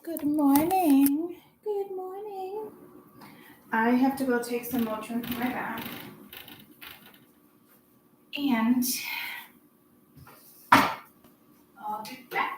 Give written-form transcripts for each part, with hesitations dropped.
Good morning. Good morning. I have to go take some Motrin for my back. And I'll be back.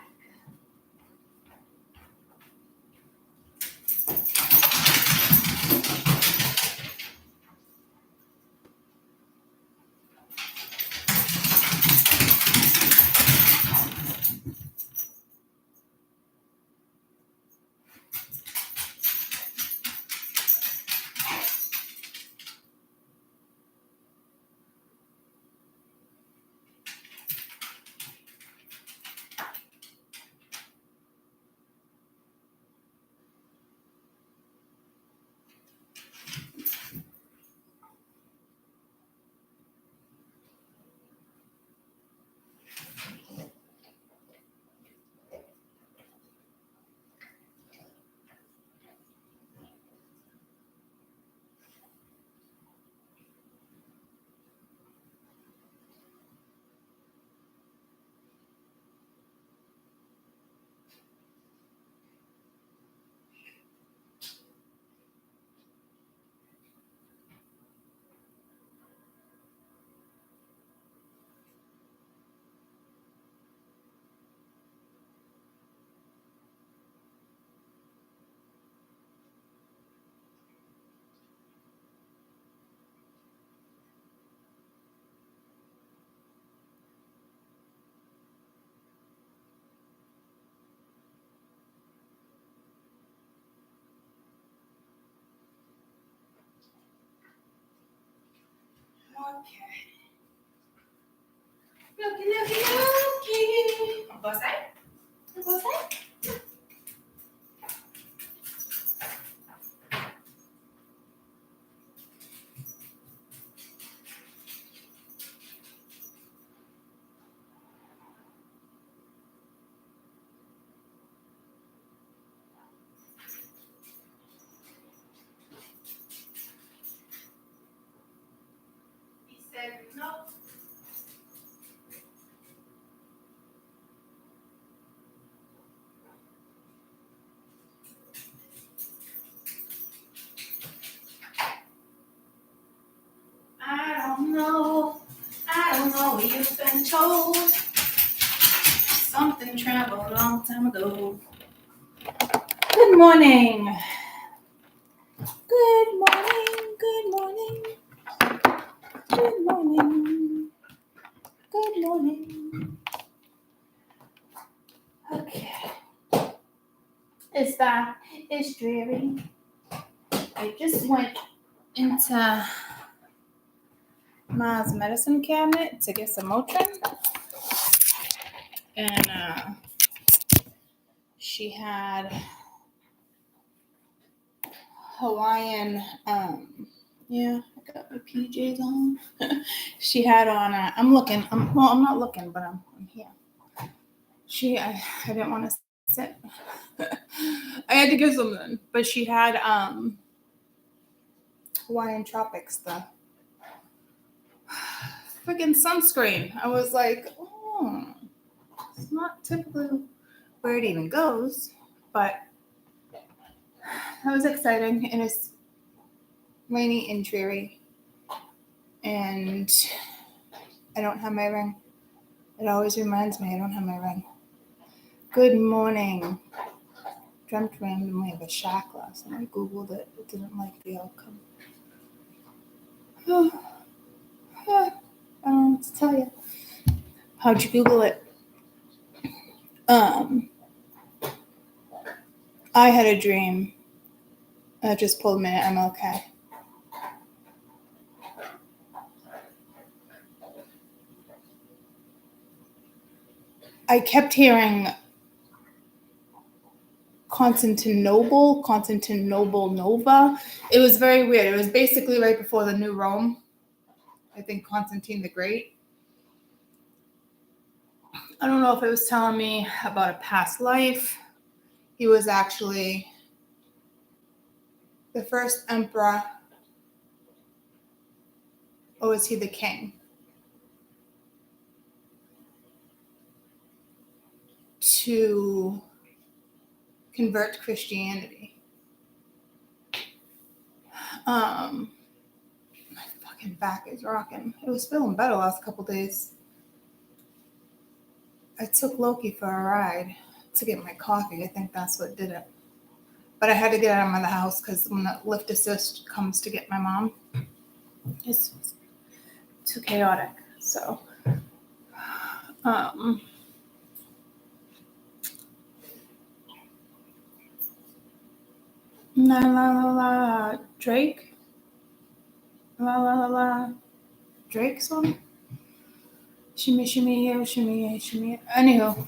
Okay. Looky. Both side? Both side? He said no. I don't know. You've been told. Something traveled a long time ago. Good morning. Good morning. Good morning. Good morning. Good morning. Okay. It's dreary. I just went into Ma's medicine cabinet to get some Motrin. And she had Hawaiian, I got my PJs on. She had on, I'm not looking, but I'm here. I didn't want to sit. I had to get something, but she had Hawaiian Tropics, the freaking sunscreen. I was like, it's not typically where it even goes, but that was exciting, and it's rainy and dreary, and I don't have my ring. It always reminds me I don't have my ring. Good morning. Dreamt randomly of a shack last night. I Googled it. It didn't like the outcome. I don't know what to tell you. How'd you Google it? I had a dream. I just pulled me at MLK. I kept hearing Constantinople Nova. It was very weird. It was basically right before the New Rome. I think Constantine the Great. I don't know if it was telling me about a past life. He was actually the first emperor, or was he the king? To convert to Christianity. My fucking back is rocking. It was feeling better last couple days. I took Loki for a ride to get my coffee. I think that's what did it. But I had to get out of the house because when the lift assist comes to get my mom, it's too chaotic. So, la la la la, Drake, la la la la, Drake song. Shimmy shimmy yeah, shimmy yeah, shimmy yeah. Anywho,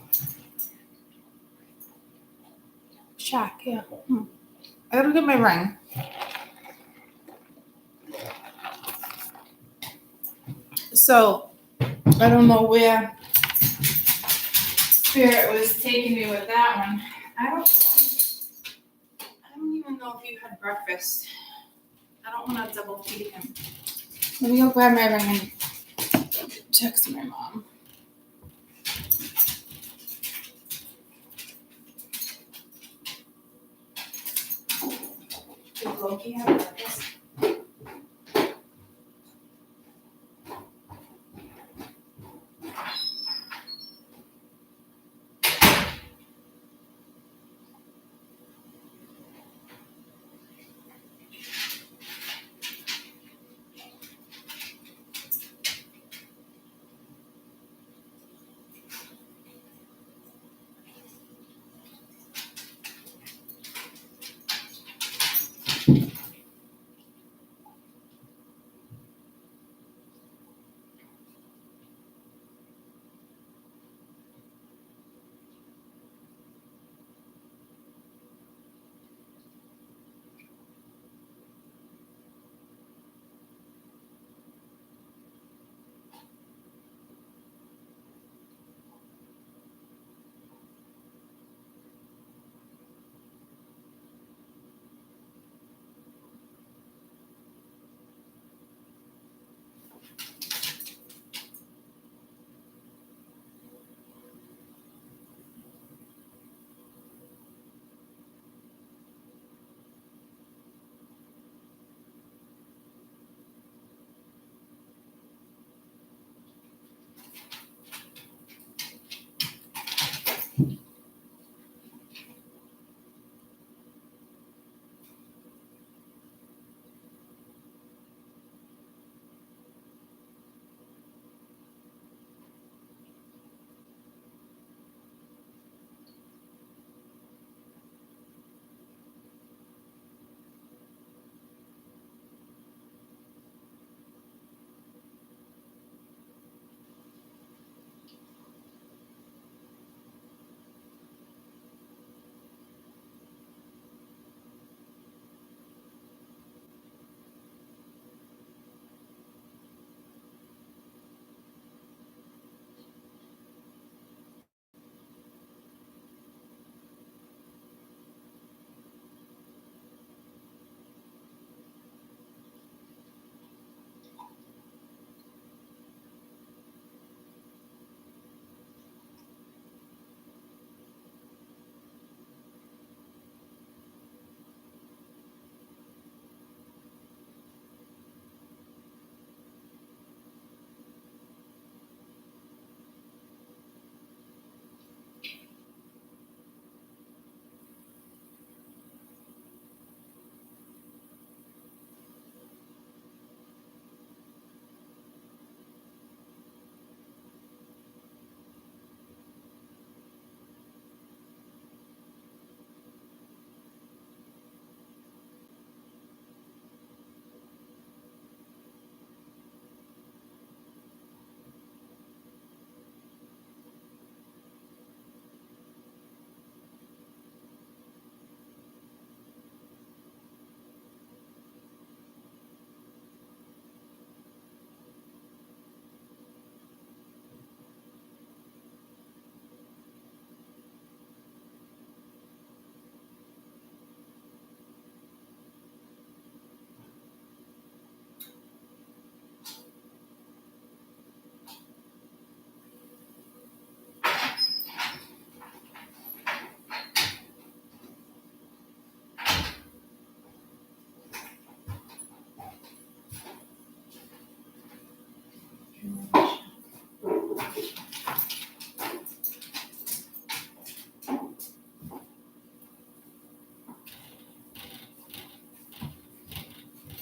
Shaq, yeah. I gotta get my ring. So I don't know where Spirit was taking me with that one. I don't even know if you had breakfast. I don't want to double feed him. Let me go grab my ring and text my mom. Did Loki have breakfast?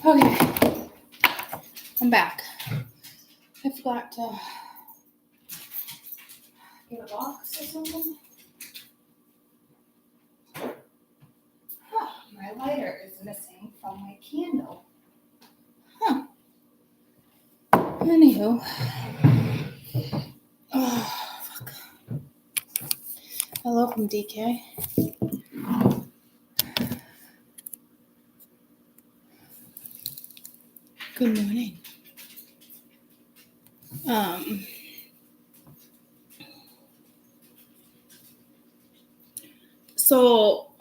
Okay. I'm back. I forgot to get a box or something. Huh, my lighter is missing from my candle. Huh. Anywho. Oh, fuck. Hello from DK. Good morning. So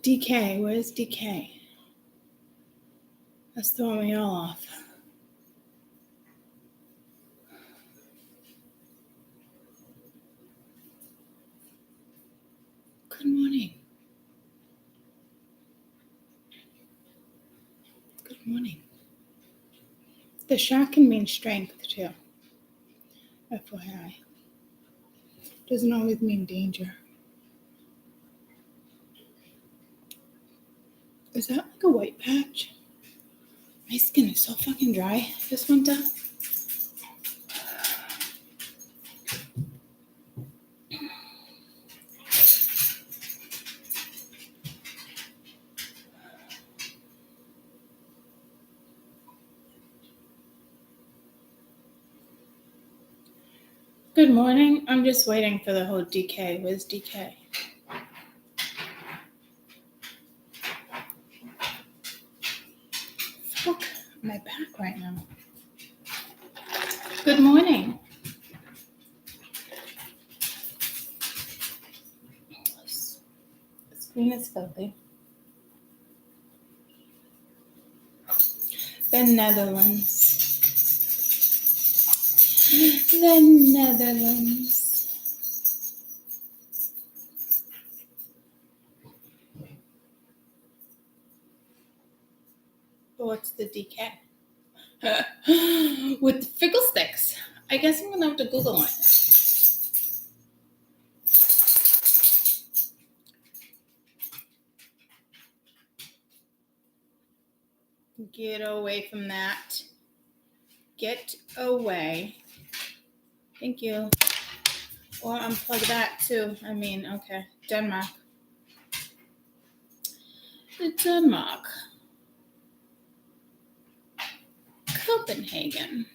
DK, where's DK? That's throwing me all off. Good morning. Good morning. The shark can mean strength too. FYI. Doesn't always mean danger. Is that like a white patch? My skin is so fucking dry this winter. Good morning. I'm just waiting for the whole DK. Where's DK? Fuck my back right now. Good morning. The screen is filthy. The Netherlands. The Netherlands. What's the DK? With the fickle sticks. I guess I'm gonna have to Google it. Get away from that. Get away. Thank you. Or unplug that too. I mean, okay. Denmark. Denmark. Copenhagen.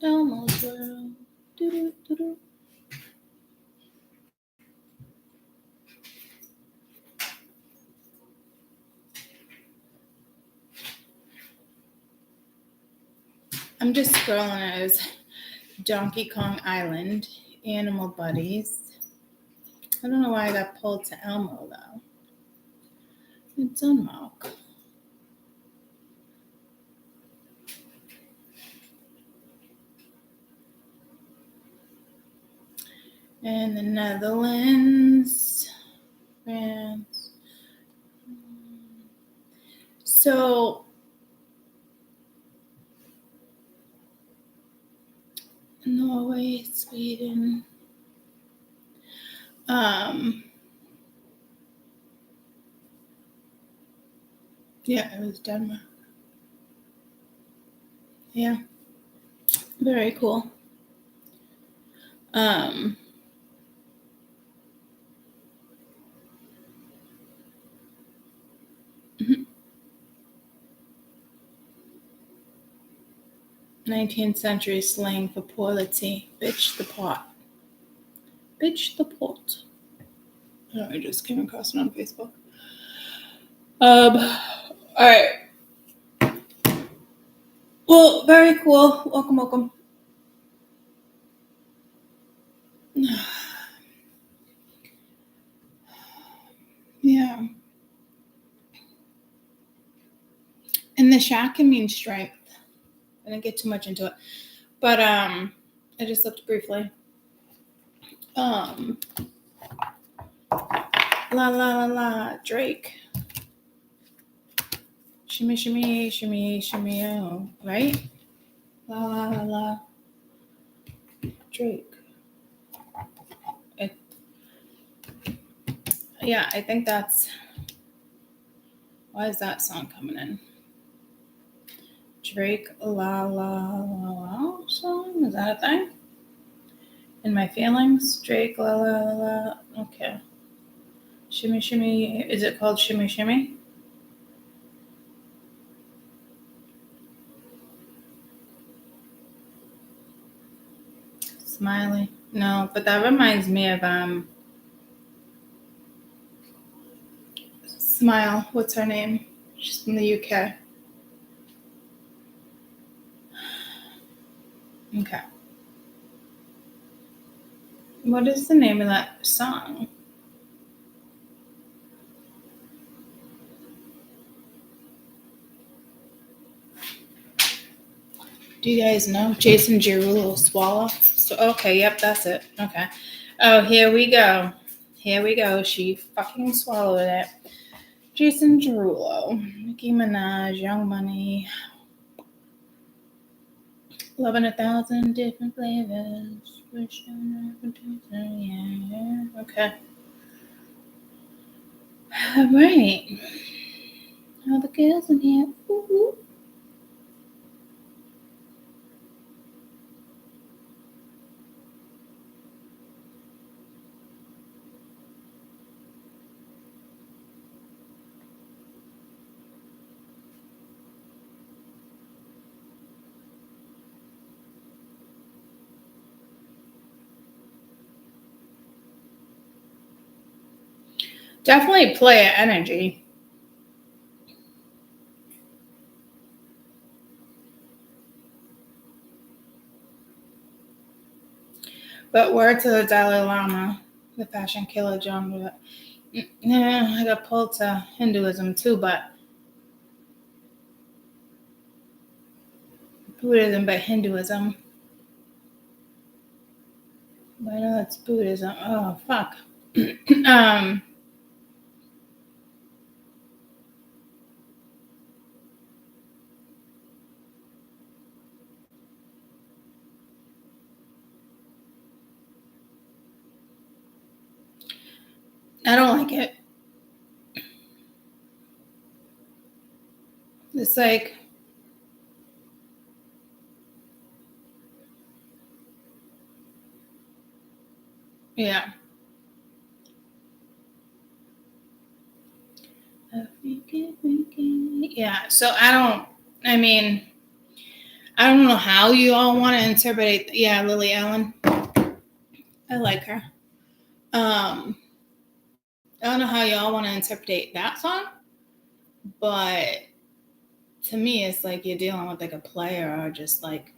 Elmo's World. I'm just scrolling as Donkey Kong Island, Animal Buddies. I don't know why I got pulled to Elmo though. It's Denmark. And the Netherlands, France. So, Norway, Sweden. Yeah, it was Denmark. Yeah. Very cool. 19th century slang for pour the tea. Bitch the pot. Bitch the pot. Oh, I just came across it on Facebook. Alright. Well, very cool. Welcome. Yeah. And the shack can mean strength. I didn't get too much into it. But I just looked briefly. La Drake. Shimmy, shimmy, shimmy, shimmy, oh, right? La, la, la, la. Drake. Yeah, I think that's... Why is that song coming in? Drake, la, la, la, la song? Is that a thing? In my feelings? Drake, la, la, la, la. Okay. Shimmy, shimmy. Is it called Shimmy, shimmy? Smiley. No, but that reminds me of Smile. What's her name? She's from the UK. Okay. What is the name of that song? Do you guys know? Jason Derulo, Swallow. So okay, yep, that's it. Okay. Oh, here we go. Here we go. She fucking swallowed it. Jason Derulo, Nicki Minaj, Young Money. Loving 1,000 different flavors. Yeah. Okay. All right. All the girls in here. Ooh. Definitely player energy. But word to the Dalai Lama, the fashion killer John. Yeah, I got pulled to Hinduism too, but Buddhism, but Hinduism. But I know that's Buddhism. Oh, fuck. I don't like it. It's like, yeah. Yeah, so I don't know how you all want to interpret. Yeah, Lily Allen. I like her. I don't know how y'all want to interpret that song, but to me, it's like you're dealing with like a player or just like,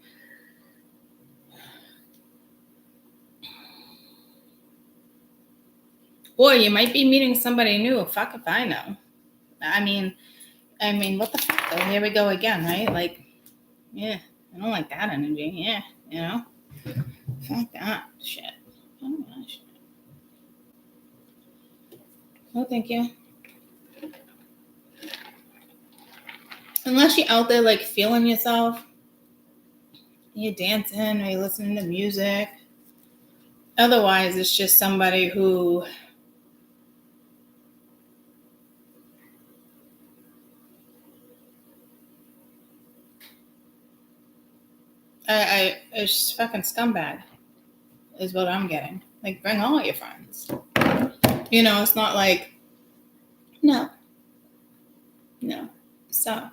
boy, you might be meeting somebody new. Fuck if I know. I mean, what the fuck though? Here we go again, right? Like, yeah, I don't like that energy. Yeah, you know, fuck that shit. Oh gosh. No, thank you. Unless you're out there like feeling yourself, you're dancing or you're listening to music. Otherwise, it's just somebody who it's just fucking scumbag is what I'm getting. Like, bring all your friends. You know, it's not like, no. So,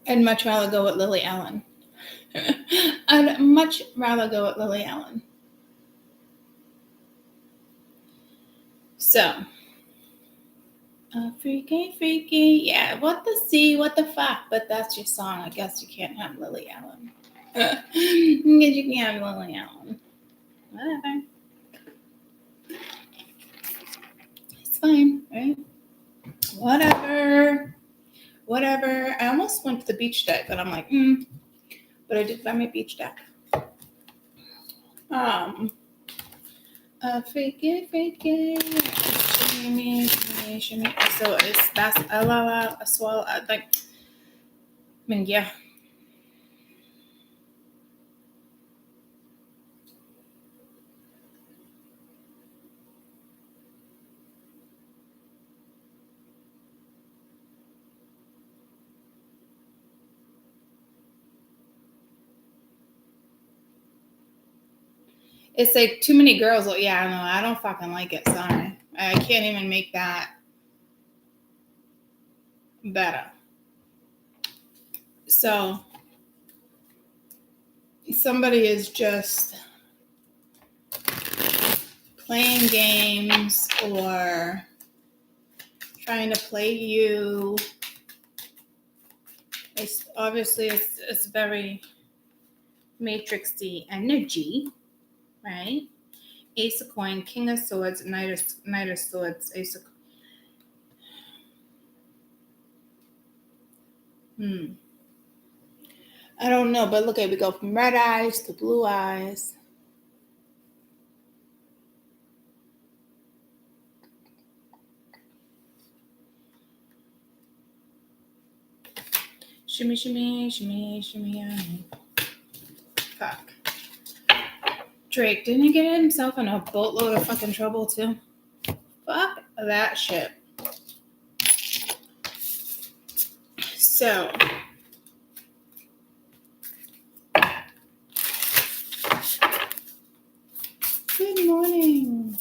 I'd much rather go with Lily Allen. I'd much rather go with Lily Allen. So, freaky. Yeah, what the C, what the fuck? But that's your song. I guess you can't have Lily Allen. Because you can't have Lily Allen. Whatever. It's fine, right? Whatever. I almost went to the beach deck, but I'm like, But I did find my beach deck. Freaky. shimmy. So that's a swallow. Like, I mean, yeah. It's like too many girls. Well, yeah, no, I don't fucking like it. Sorry. I can't even make that better. So somebody is just playing games or trying to play you. It's very matrixy energy, right? Ace of coin, king of swords, knight of swords, ace of. I don't know, but look at, we go from red eyes to blue eyes. Shimmy, shimmy, shimmy, shimmy. Fuck. Drake, didn't he get himself in a boatload of fucking trouble too? Fuck that shit. So, good morning.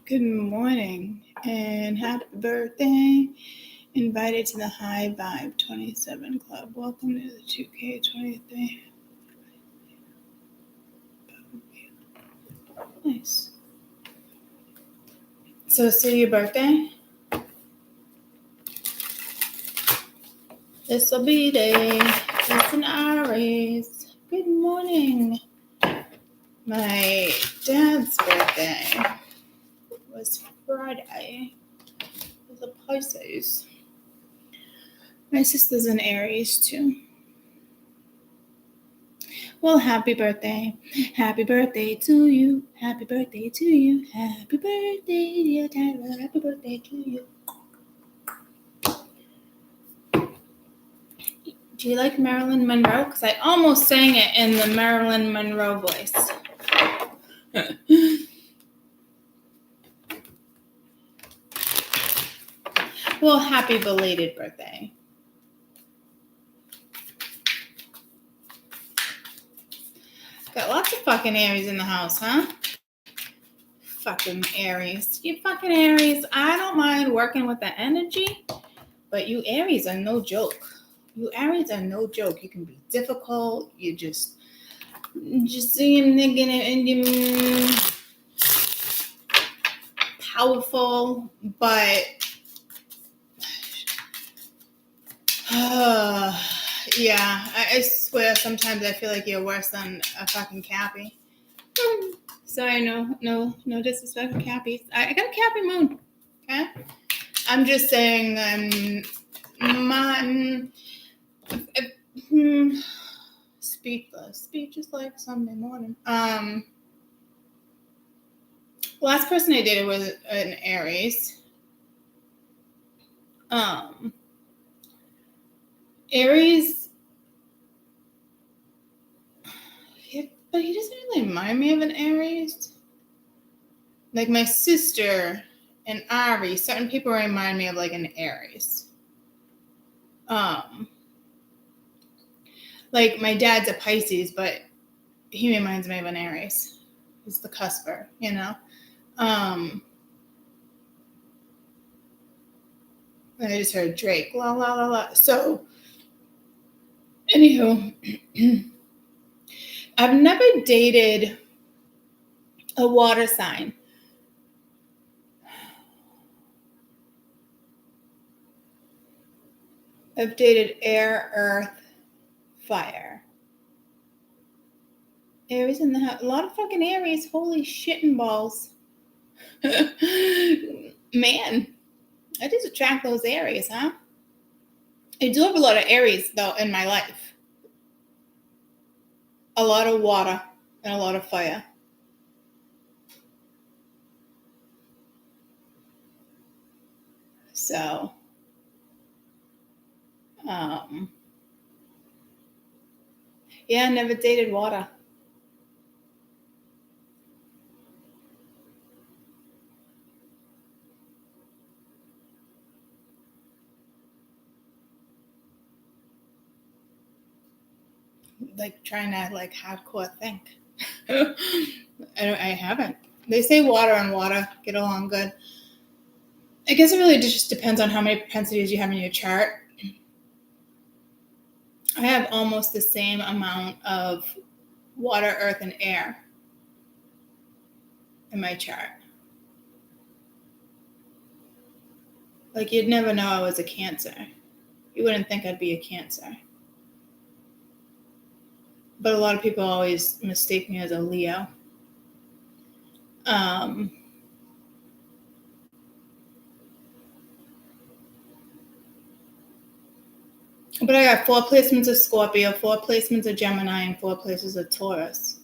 Good morning and happy birthday. Invited to the High Vibe 27 Club. Welcome to the 2K23. Nice. So it's your birthday? This'll be day. It's an Aries. Good morning. My dad's birthday was Friday. It was a Pisces. My sister's an Aries too. Well, happy birthday. Happy birthday to you. Happy birthday to you. Happy birthday, dear Tyler. Happy birthday to you. Do you like Marilyn Monroe? Because I almost sang it in the Marilyn Monroe voice. Well, happy belated birthday. Got lots of fucking Aries in the house, huh? Fucking Aries. You fucking Aries. I don't mind working with the energy, but you Aries are no joke. You Aries are no joke. You can be difficult. You just powerful, but yeah, I swear sometimes I feel like you're worse than a fucking Cappy. Sorry, no disrespect to Cappies. I got a Cappy moon, okay? I'm just saying speechless. Speech is like Sunday morning. Last person I dated was an Aries. Aries, but he doesn't really remind me of an Aries. Like my sister and Aries, certain people remind me of like an Aries. Like my dad's a Pisces, but he reminds me of an Aries. He's the cusper, you know. I just heard Drake, la la la la. So, anywho, I've never dated a water sign. I've dated air, earth, fire. Aries in the house. A lot of fucking Aries. Holy shit and balls. Man, I just attract those Aries, huh? I do have a lot of Aries, though, in my life. A lot of water and a lot of fire. So, yeah, I never dated water. Like trying to like hardcore think. I haven't. They say water and water get along good. I guess it really just depends on how many propensities you have in your chart. I have almost the same amount of water, earth, and air in my chart. Like you'd never know I was a Cancer. You wouldn't think I'd be a Cancer. But a lot of people always mistake me as a Leo. But I got 4 placements of Scorpio, 4 placements of Gemini, and 4 places of Taurus.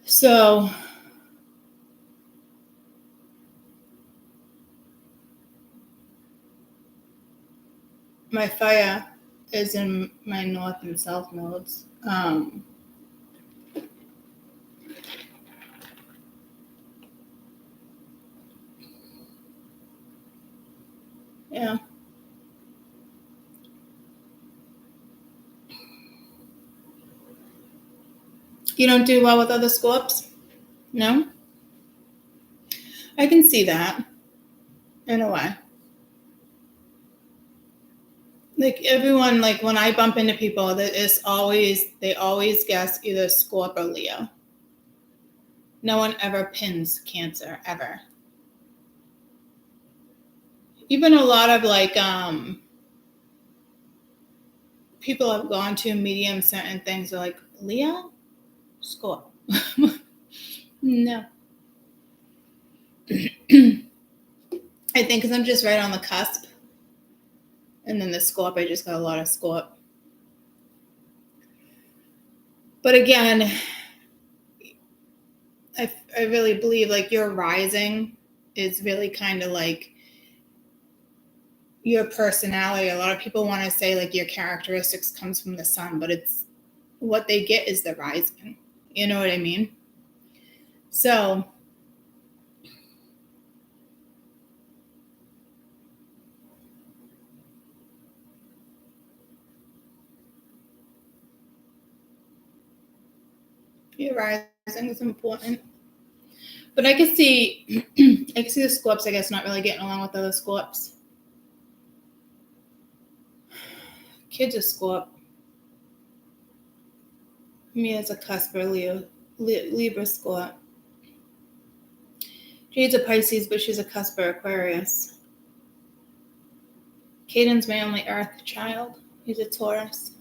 So my fire is in my north and south nodes. Yeah. You don't do well with other Scorps? No? I can see that in a way. Like everyone, like when I bump into people, they always guess either Scorp or Leo. No one ever pins Cancer, ever. Even a lot of like people have gone to medium certain things are like, Leo? Scorp. No. I think because I'm just right on the cusp. And then the Scorp, I just got a lot of Scorp. But again, I really believe like your rising is really kind of like your personality. A lot of people want to say like your characteristics comes from the sun, but it's what they get is the rising. You know what I mean? So your rising is important. But I can see the Scorps, I guess, not really getting along with other Scorps. Kids are Scorp. Me as a cusper, Libra Scorp. Jade's a Pisces, but she's a cusper Aquarius. Caden's my only Earth child. He's a Taurus.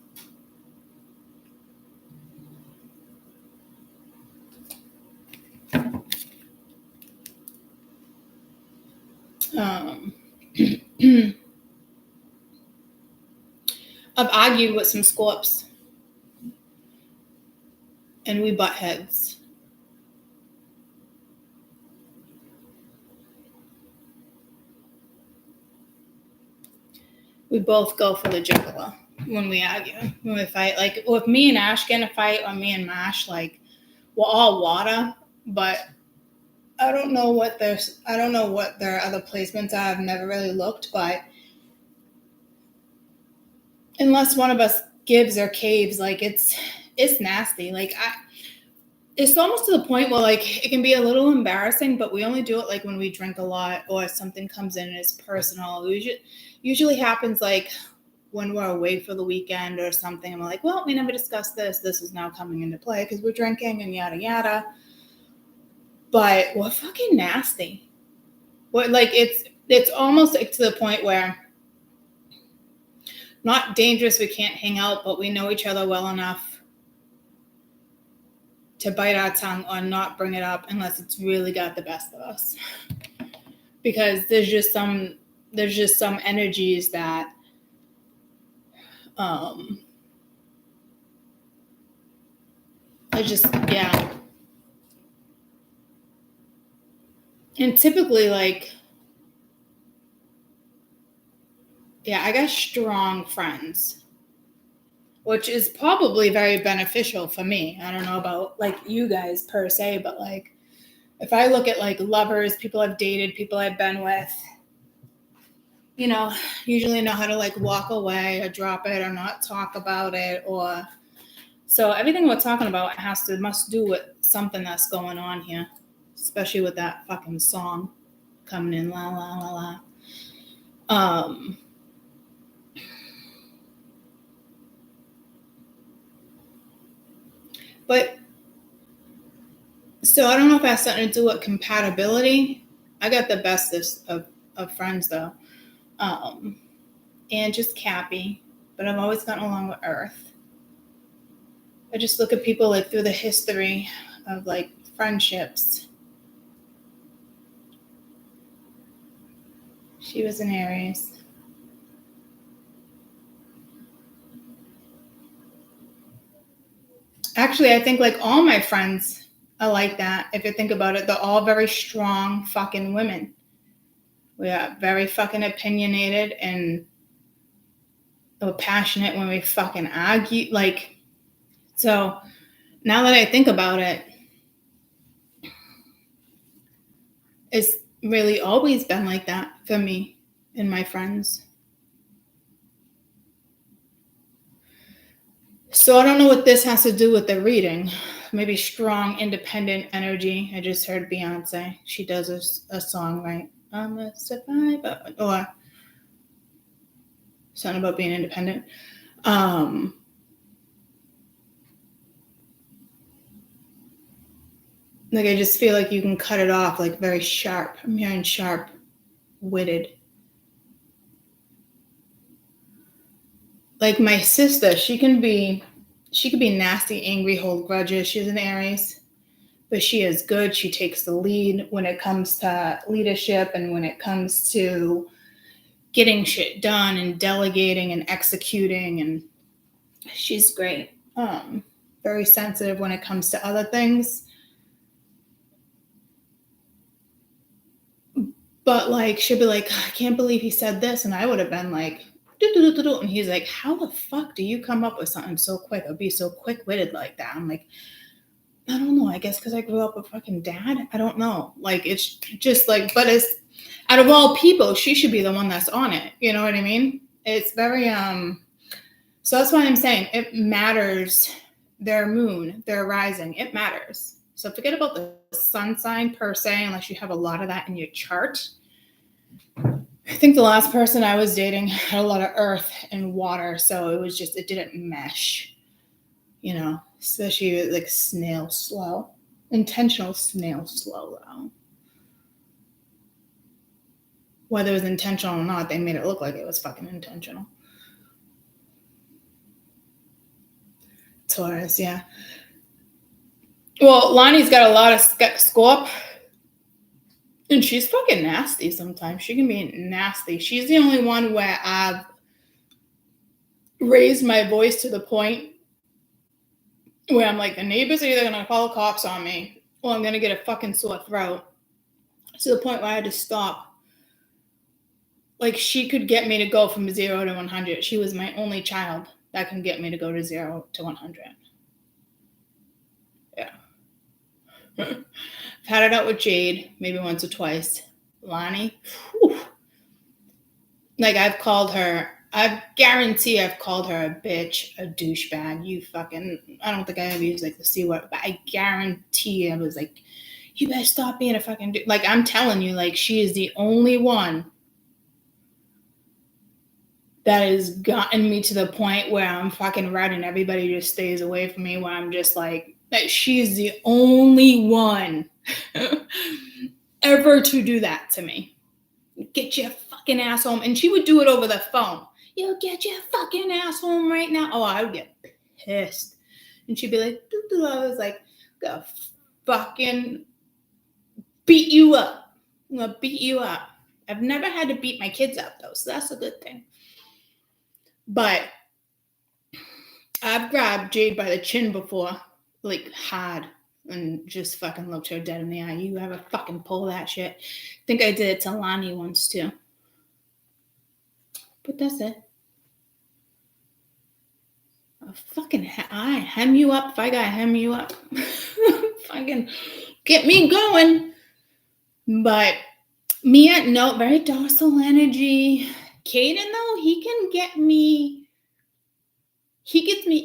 I've argued with some Scorps, and we butt heads. We both go for the jugular when we argue, when we fight. Like if me and Ash get in a fight, or me and Mash, like we're all water, but I don't know what their other placements are. I've never really looked, but unless one of us gives or caves, like it's nasty. Like it's almost to the point where like it can be a little embarrassing, but we only do it like when we drink a lot or something comes in and it's personal. Usually happens like when we're away for the weekend or something, and we're like, well, we never discussed this. This is now coming into play because we're drinking and yada yada. But we're fucking nasty. We're like it's almost like to the point where not dangerous, we can't hang out, but we know each other well enough to bite our tongue or not bring it up unless it's really got the best of us. Because there's just some energies that it's just, yeah. And typically, like, yeah, I got strong friends, which is probably very beneficial for me. I don't know about like you guys per se, but like if I look at like lovers, people I've dated, people I've been with, you know, usually know how to like walk away or drop it or not talk about it. Or so everything we're talking about must do with something that's going on here, especially with that fucking song coming in, la la la la. But so I don't know if it has something to do with compatibility. I got the bestest of friends though. And just Cappy, but I've always gotten along with Earth. I just look at people like through the history of like friendships. She was an Aries. Actually, I think like all my friends are like that. If you think about it, they're all very strong fucking women. We are very fucking opinionated and we're passionate when we fucking argue. Like, so now that I think about it, it's really always been like that for me and my friends. So I don't know what this has to do with the reading. Maybe strong, independent energy. I just heard Beyonce. She does a song, right? I'm a survivor. Or something about being independent. Like I just feel like you can cut it off like very sharp. I'm hearing sharp-witted. Like my sister, she could be nasty, angry, hold grudges. She's an Aries, but she is good. She takes the lead when it comes to leadership and when it comes to getting shit done and delegating and executing, and she's great. Very sensitive when it comes to other things. But like she'll be like, I can't believe he said this, and I would have been like, and he's like, how the fuck do you come up with something so quick or be so quick-witted like that? I'm like, I don't know. I guess because I grew up with fucking dad. I don't know. Like, it's just like, but it's out of all people, she should be the one that's on it. You know what I mean? It's very, so that's why I'm saying it matters. Their moon, their rising, it matters. So forget about the sun sign per se, unless you have a lot of that in your chart. I think the last person I was dating had a lot of earth and water, so it didn't mesh, you know, especially like snail slow, intentional snail slow though. Whether it was intentional or not, they made it look like it was fucking intentional. Taurus, yeah. Well, Lonnie's got a lot of Scorp. And she's fucking nasty sometimes. She can be nasty. She's the only one where I've raised my voice to the point where I'm like, the neighbors are either going to call the cops on me or I'm going to get a fucking sore throat. To the point where I had to stop. Like, she could get me to go from 0 to 100. She was my only child that can get me to go to 0 to 100. Yeah. I've had it out with Jade maybe once or twice. Lonnie, whew. Like I've called her, I guarantee I've called her a bitch, a douchebag. You fucking, I don't think I ever used like the C word, but I guarantee I was like, you better stop being a fucking like I'm telling you, like she is the only one that has gotten me to the point where I'm fucking red and everybody just stays away from me, where I'm just like, that she's the only one ever to do that to me. Get your fucking ass home. And she would do it over the phone. Yo, get your fucking ass home right now. Oh, I would get pissed. And she'd be like, doo-doo. I was like, gonna fucking beat you up. I'm gonna beat you up. I've never had to beat my kids up though, so that's a good thing. But I've grabbed Jade by the chin before, like hard, and just fucking looked her dead in the eye. You ever fucking pull that shit? I think I did it to Lonnie once too. But that's it. I hem you up if I gotta hem you up. Fucking get me going. But Mia, no, very docile energy. Caden, though, he gets me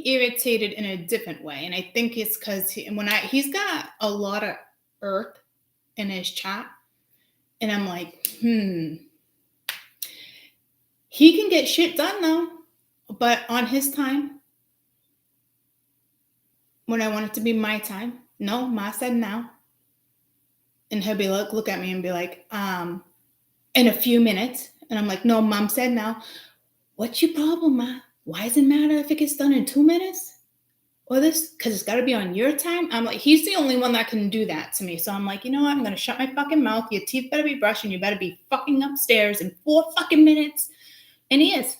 irritated in a different way. And I think it's because he's got a lot of earth in his chart. And I'm like, He can get shit done though, but on his time, when I want it to be my time, no, Ma said now. And he'll be like, look at me and be like, in a few minutes. And I'm like, no, Mom said now. What's your problem, Ma? Why does it matter if it gets done in 2 minutes? Or this? Because it's got to be on your time. I'm like, he's the only one that can do that to me. So I'm like, you know what? I'm going to shut my fucking mouth. Your teeth better be brushed and you better be fucking upstairs in 4 fucking minutes. And he is.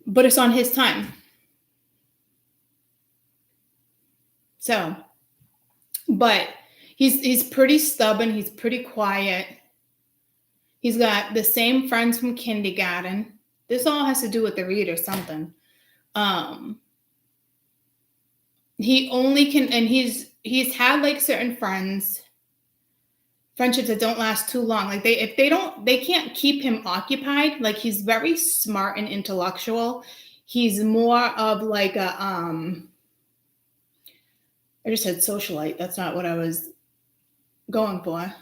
But it's on his time. So, but he's pretty stubborn. He's pretty quiet. He's got the same friends from kindergarten. This all has to do with the read or something. He only can, and he's had like certain friendships that don't last too long. Like they can't keep him occupied. Like he's very smart and intellectual. He's more of like a, I just said socialite. That's not what I was going for.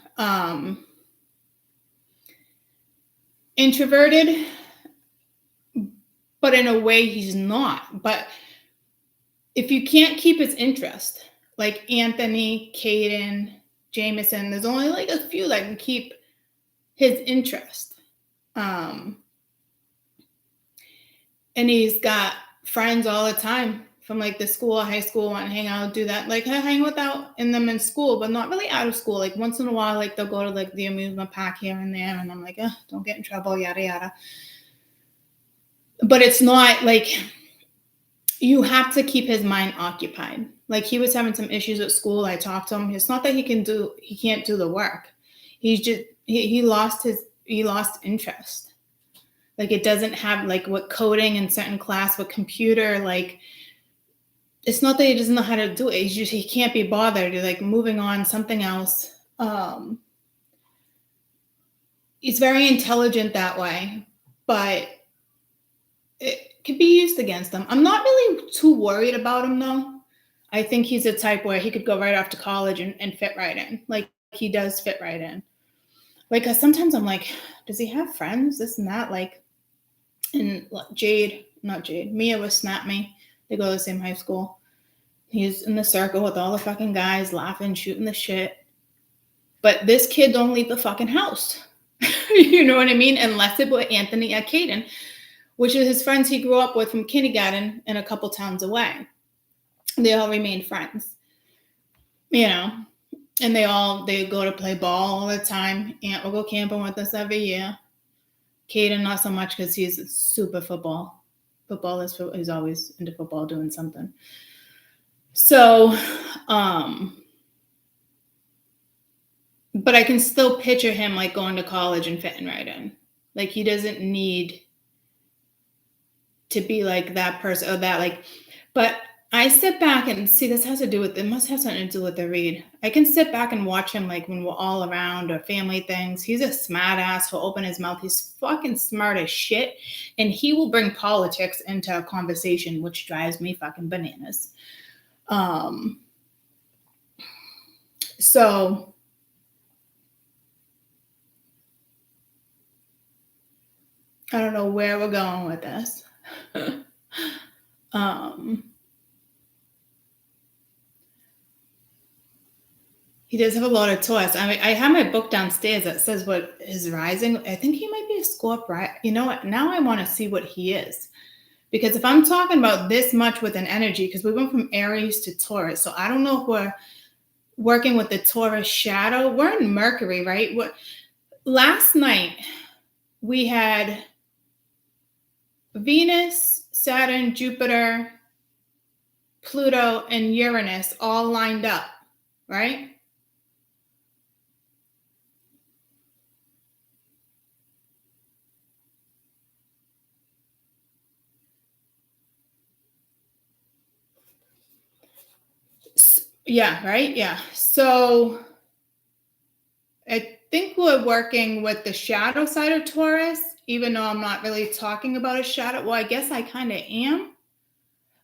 Introverted, but in a way he's not. But if you can't keep his interest, like Anthony, Caden, Jameson, there's only like a few that can keep his interest. And he's got friends all the time from like the school, high school, want to hang out, do that. Like I hang without in them in school, but not really out of school. Like once in a while, like they'll go to like the amusement park here and there. And I'm like, don't get in trouble, yada, yada. But it's not like, you have to keep his mind occupied. Like he was having some issues at school. I talked to him. It's not that he can't do the work. He's just, he lost interest. Like it doesn't have like what coding in certain class, what computer, like it's not that he doesn't know how to do it. He's just, he can't be bothered. You're like moving on something else. He's very intelligent that way, but it could be used against him. I'm not really too worried about him though. I think he's a type where he could go right off to college and fit right in. Like he does fit right in. Like sometimes I'm like, does he have friends? This and that. Like, and Mia was snap me. They go to the same high school. He's in the circle with all the fucking guys laughing, shooting the shit. But this kid don't leave the fucking house. You know what I mean? Unless it was Anthony or Caden, which is his friends he grew up with from kindergarten and a couple towns away. They all remain friends, you know, and they go to play ball all the time. Aunt will go camping with us every year. Caden, not so much because he's super football. He's always into football, doing something. So, but I can still picture him like going to college and fitting right in. Like he doesn't need to be like that person or that like, but I sit back and see this has to do with, it must have something to do with the read. I can sit back and watch him like when we're all around or family things. He's a smart ass. He'll open his mouth. He's fucking smart as shit. And he will bring politics into a conversation, which drives me fucking bananas. So I don't know where we're going with this. He does have a lot of Taurus. I mean, I have my book downstairs that says what his rising. I think he might be a Scorpio. You know what? Now I want to see what he is, Because if I'm talking about this much with an energy, because we went from Aries to Taurus, so I don't know if we're working with the Taurus shadow. We're in Mercury, right? Last night, we had Venus, Saturn, Jupiter, Pluto, and Uranus all lined up, right? Yeah, right? Yeah. So I think we're working with the shadow side of Taurus, even though I'm not really talking about a shadow. Well, I guess I kind of am,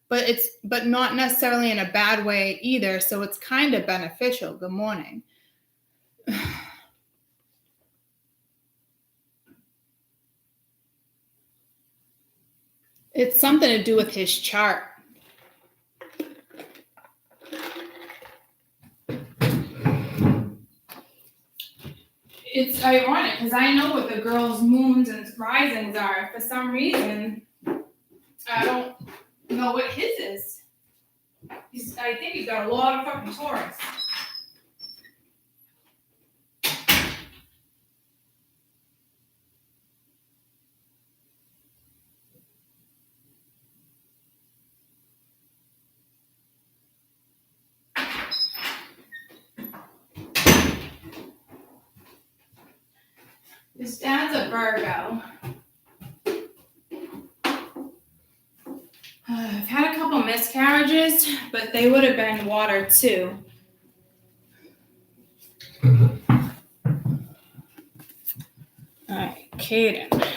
but not necessarily in a bad way either. So it's kind of beneficial. Good morning. It's something to do with his chart. It's ironic because I know what the girls' moons and risings are. For some reason, I don't know what his is. I think he's got a lot of fucking Taurus. His dad's a Virgo. I've had a couple miscarriages, but they would have been water too. All right, Caden.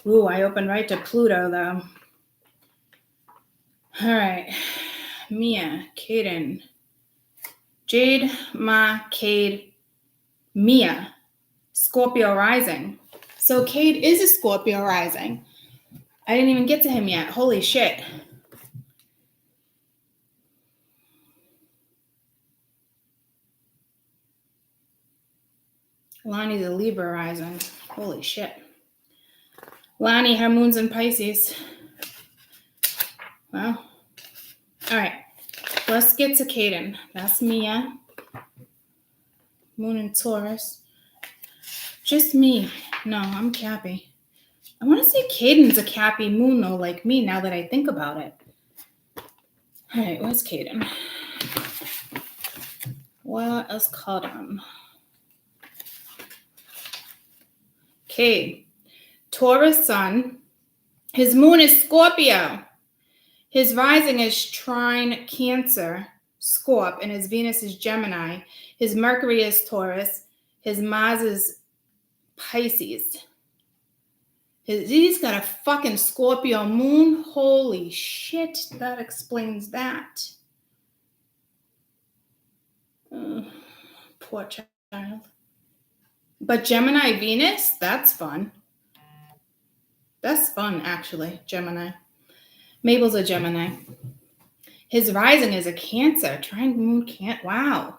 Ooh, I opened right to Pluto though. All right, Mia, Caden, Jade, Ma, Cade, Mia, Scorpio rising. So Cade is a Scorpio rising. I didn't even get to him yet. Holy shit. Lonnie's a Libra rising. Holy shit. Lonnie, her moon's in Pisces. Well, all right. Let's get to Caden. That's Mia. Moon in Taurus. Just me. No, I'm Cappy. I want to say Caden's a Cappy moon, though, like me, now that I think about it. All right, where's Caden? Where is Caden? Cade. Taurus sun. His moon is Scorpio. His rising is trine Cancer, Scorp, and his Venus is Gemini. His Mercury is Taurus. His Mars is Pisces. He's got a fucking Scorpio moon. Holy shit, that explains that. Poor child. But Gemini Venus, that's fun. That's fun, actually, Gemini. Mabel's a Gemini. His rising is a Cancer. Trine moon can't. Wow.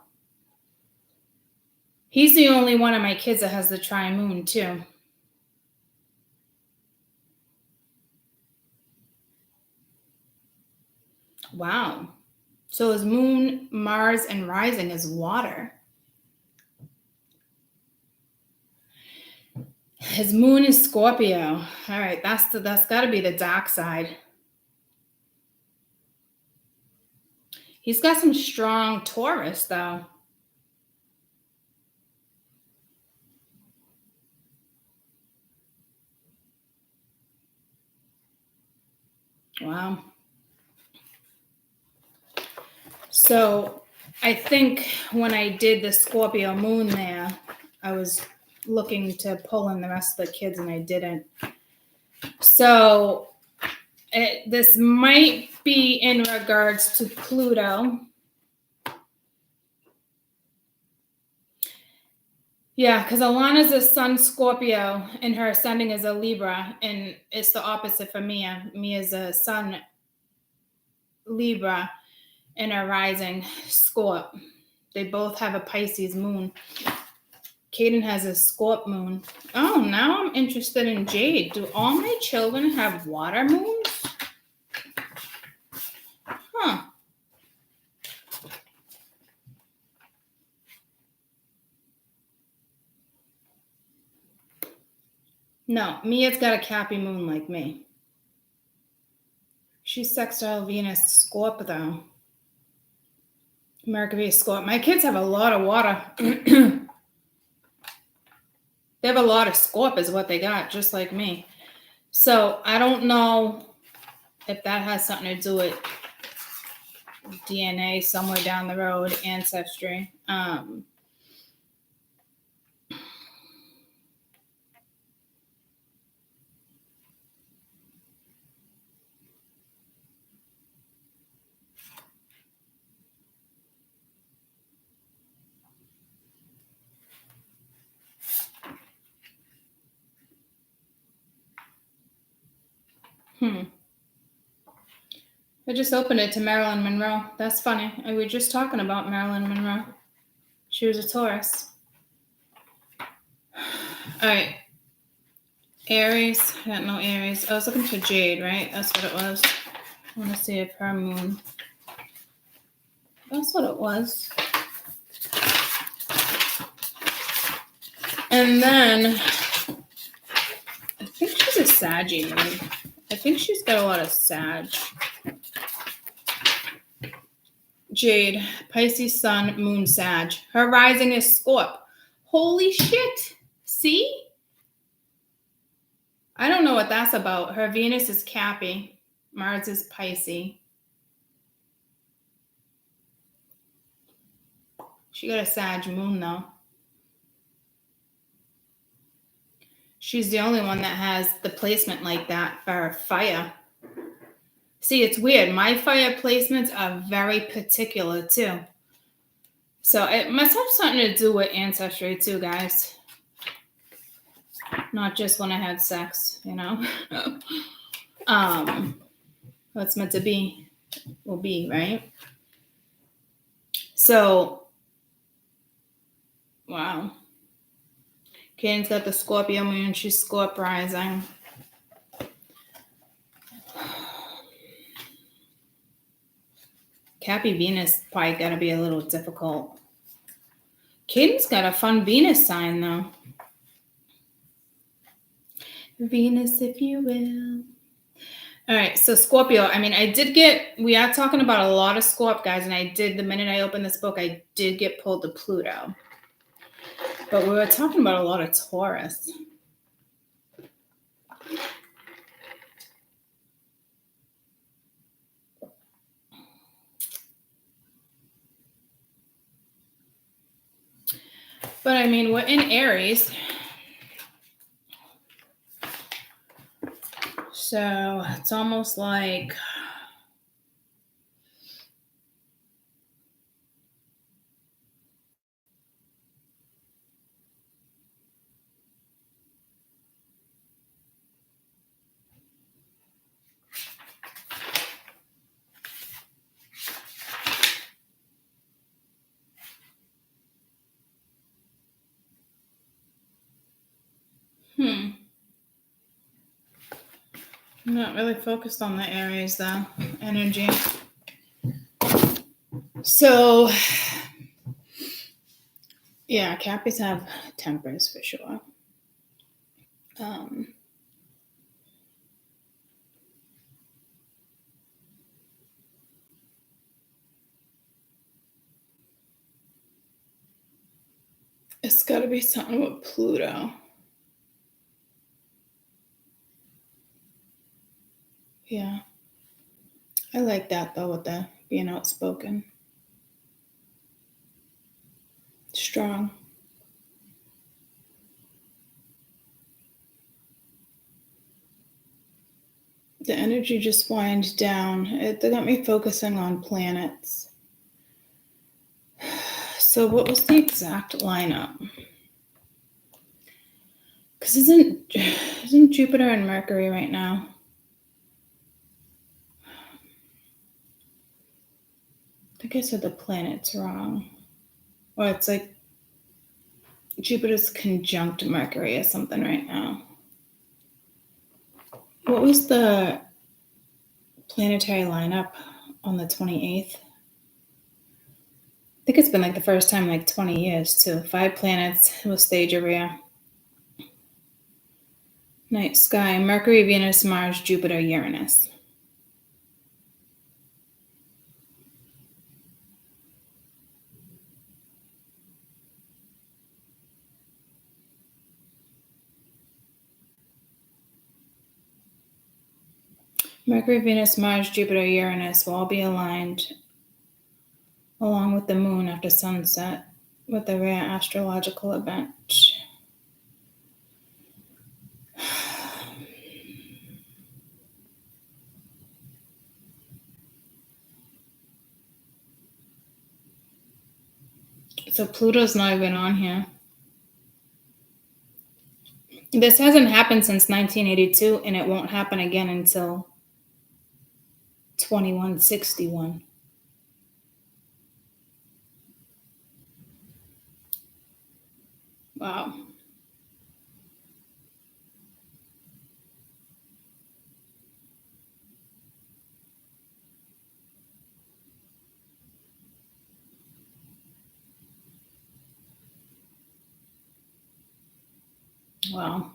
He's the only one of my kids that has the trine moon, too. Wow. So his moon, Mars, and rising is water. His moon is Scorpio. All right, that's got to be the dark side. He's got some strong Taurus, though. Wow. So I think when I did the Scorpio moon there, I was looking to pull in the rest of the kids and I didn't. So this might be in regards to Pluto. Yeah, because Alana's a sun Scorpio and her ascending is a Libra, and it's the opposite for Mia. Mia's a sun Libra and a rising Scorp. They both have a Pisces moon. Kaden has a Scorp moon. Oh, now I'm interested in Jade. Do all my children have water moons? Huh. No, Mia's got a Cappy moon like me. She's sextile Venus Scorp, though. Mercury Scorp. My kids have a lot of water. They have a lot of Scorp is what they got, just like me. So I don't know if that has something to do with DNA somewhere down the road, ancestry. I just opened it to Marilyn Monroe. That's funny. We were just talking about Marilyn Monroe. She was a Taurus. All right. Aries. I got no Aries. I was looking for Jade, right? That's what it was. I want to see if her moon. That's what it was. And then I think she's a Saggy moon. I think she's got a lot of Sag. Jade, Pisces, Sun, Moon, Sag. Her rising is Scorp. Holy shit. See? I don't know what that's about. Her Venus is Cappy. Mars is Pisces. She got a Sag moon, though. She's the only one that has the placement like that for fire. See, it's weird. My fire placements are very particular, too. So it must have something to do with ancestry, too, guys. Not just when I had sex, you know. What's meant to be will be, right? So, wow. Kaden's got the Scorpio moon. She's Scorp rising. Cappy Venus probably got to be a little difficult. Kaden's got a fun Venus sign, though. Venus, if you will. All right, so Scorpio. I mean, we are talking about a lot of Scorp, guys, and the minute I opened this book, I did get pulled to Pluto. But we were talking about a lot of Taurus. But I mean, we're in Aries. So it's almost like I'm not really focused on the Aries, though. Energy. So, yeah, Cappies have tempers for sure. It's got to be something with Pluto. Yeah. I like that, though, with the being outspoken. Strong. The energy just winds down. They got me focusing on planets. So what was the exact lineup? Because isn't Jupiter and Mercury right now? I think I said the planets wrong. Or it's like Jupiter's conjunct Mercury or something right now. What was the planetary lineup on the 28th? I think it's been like the first time in like 20 years too. 5 planets will stage a rear. Night sky, Mercury, Venus, Mars, Jupiter, Uranus. Mercury, Venus, Mars, Jupiter, Uranus will all be aligned along with the moon after sunset with a rare astrological event. So Pluto's not even on here. This hasn't happened since 1982, and it won't happen again until 2161. Wow. Wow.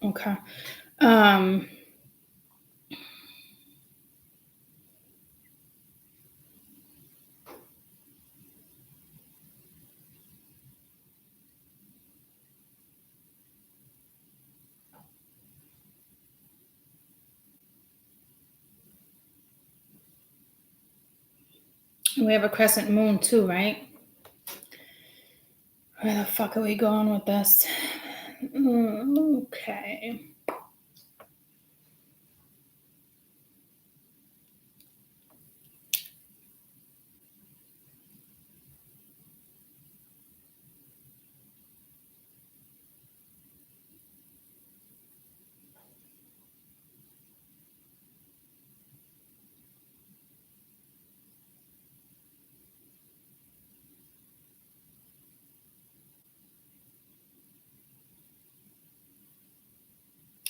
Okay. We have a crescent moon too, right? Where the fuck are we going with this? Okay.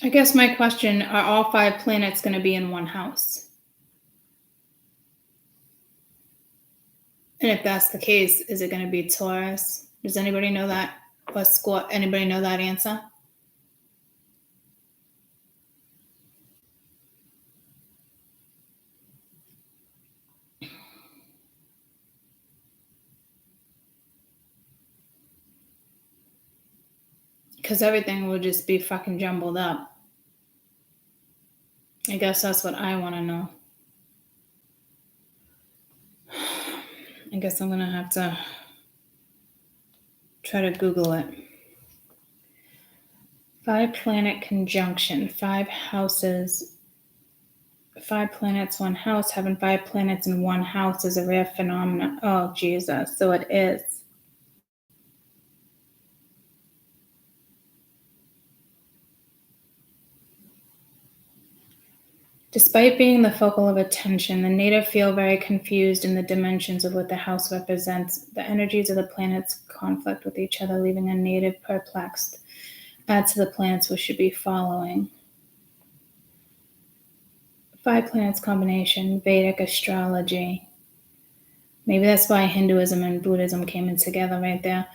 I guess my question, are all 5 planets going to be in one house? And if that's the case, is it going to be Taurus? Does anybody know that? Or anybody know that answer? Because everything will just be fucking jumbled up. I guess that's what I want to know. I guess I'm going to have to try to Google it. 5 planet conjunction, 5 houses, 5 planets, 1 house. Having 5 planets in 1 house is a rare phenomenon. Oh, Jesus. So it is. Despite being the focal of attention, the native feel very confused in the dimensions of what the house represents. The energies of the planets conflict with each other, leaving a native perplexed. Add to the planets we should be following. 5 planets combination, Vedic astrology. Maybe that's why Hinduism and Buddhism came in together right there.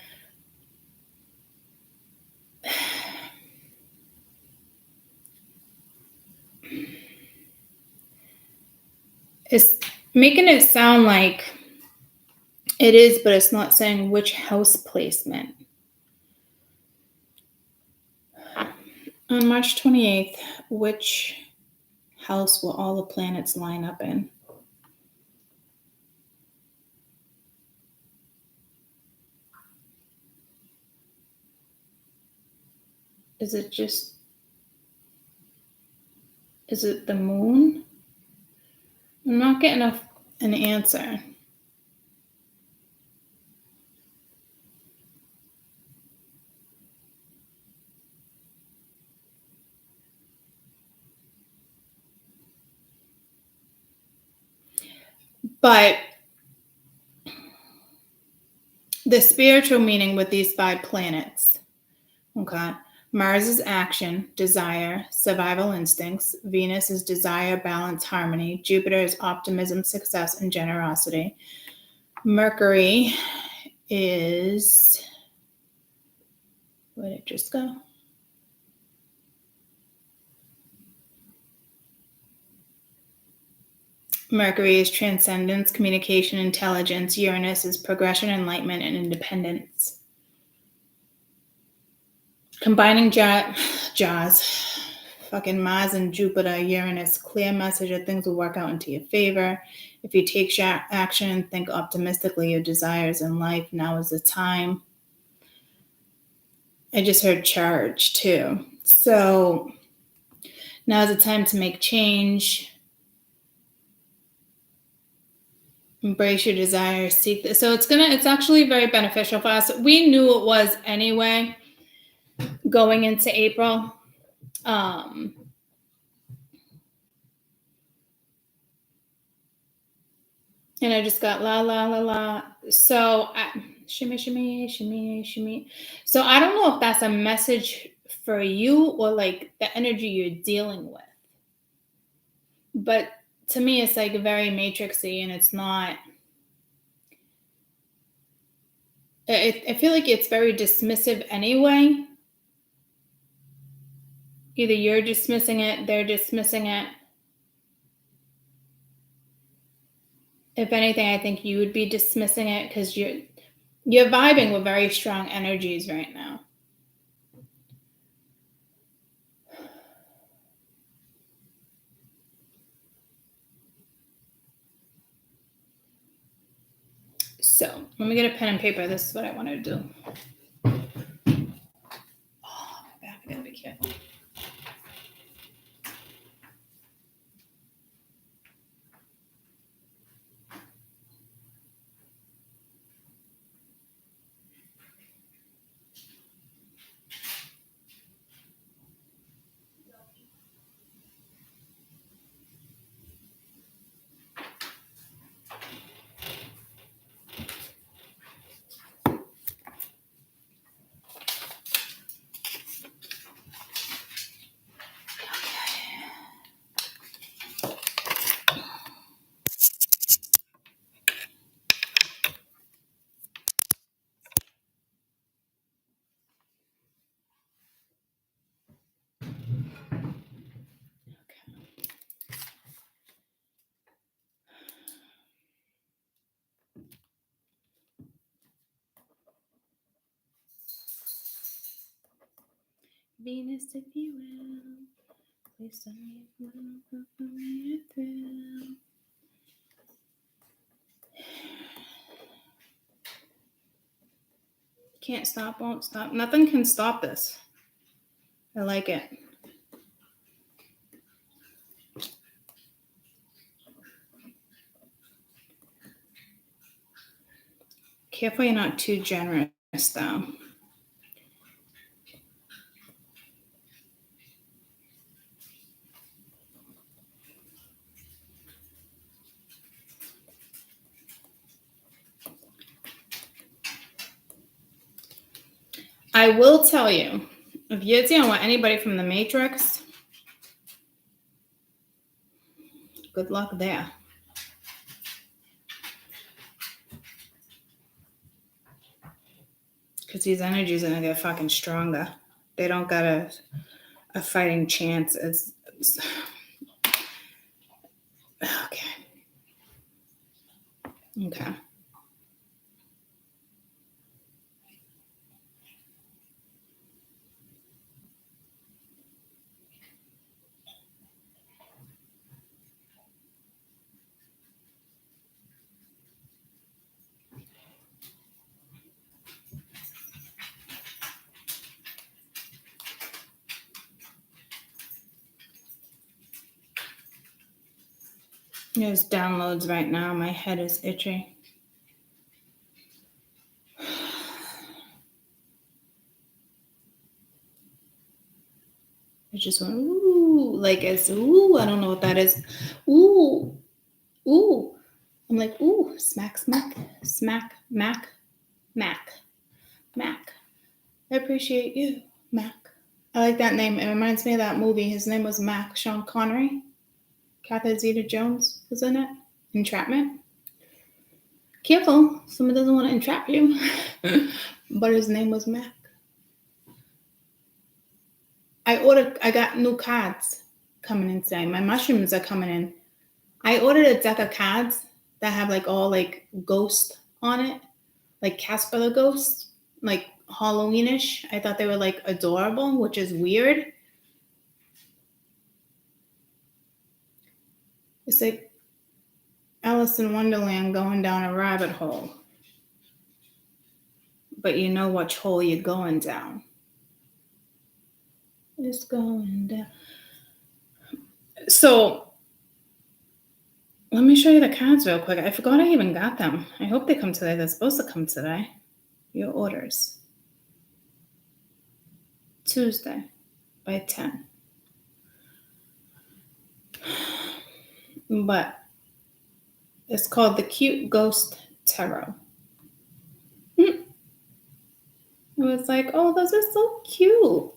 It's making it sound like it is, but it's not saying which house placement. On March 28th, which house will all the planets line up in? Is it the moon? I'm not getting an answer. But the spiritual meaning with these 5 planets. Okay. Mars is action, desire, survival instincts. Venus is desire, balance, harmony. Jupiter is optimism, success, and generosity. Mercury is, where did it just go? Mercury is transcendence, communication, intelligence. Uranus is progression, enlightenment, and independence. Combining jaws, fucking Mars and Jupiter, Uranus, clear message that things will work out into your favor. If you take action and think optimistically, your desires in life, now is the time. I just heard charge too. So now is the time to make change. Embrace your desires, seek this. So it's actually very beneficial for us. We knew it was anyway going into April. And I just got la la la la. So shimmy shimmy shimmy shimmy. So I don't know if that's a message for you or like the energy you're dealing with. But to me, it's like very matrixy, and it's not. I feel like it's very dismissive anyway. Either you're dismissing it, they're dismissing it. If anything, I think you would be dismissing it because you're vibing with very strong energies right now. So let me get a pen and paper. This is what I want to do. Oh, my back, I gotta be careful. Venus, if you will, please tell me if you will through. Can't stop, won't stop. Nothing can stop this. I like it. Careful you're not too generous, though. I will tell you, if you're dealing with anybody from the Matrix, good luck there. Because these energies are going to get fucking stronger. They don't got a fighting chance. Okay. Okay. There's downloads right now. My head is itchy. It just went, ooh, like it's, ooh, I don't know what that is. Ooh, ooh. I'm like, ooh, smack, smack, smack, mac. Mac. I appreciate you, Mac. I like that name. It reminds me of that movie. His name was Mac. Sean Connery. Catherine Zeta-Jones was in it. Entrapment. Careful, someone doesn't want to entrap you. But his name was Mac. I got new cards coming in today. My mushrooms are coming in. I ordered a deck of cards that have like all like ghost on it, like Casper the Ghost, like Halloweenish. I thought they were like adorable, which is weird. It's like Alice in Wonderland going down a rabbit hole. But you know which hole you're going down. It's going down. So, let me show you the cards real quick. I forgot I even got them. I hope they come today. They're supposed to come today. Your orders. Tuesday by 10. But it's called the Cute Ghost Tarot. It was like, oh, those are so cute.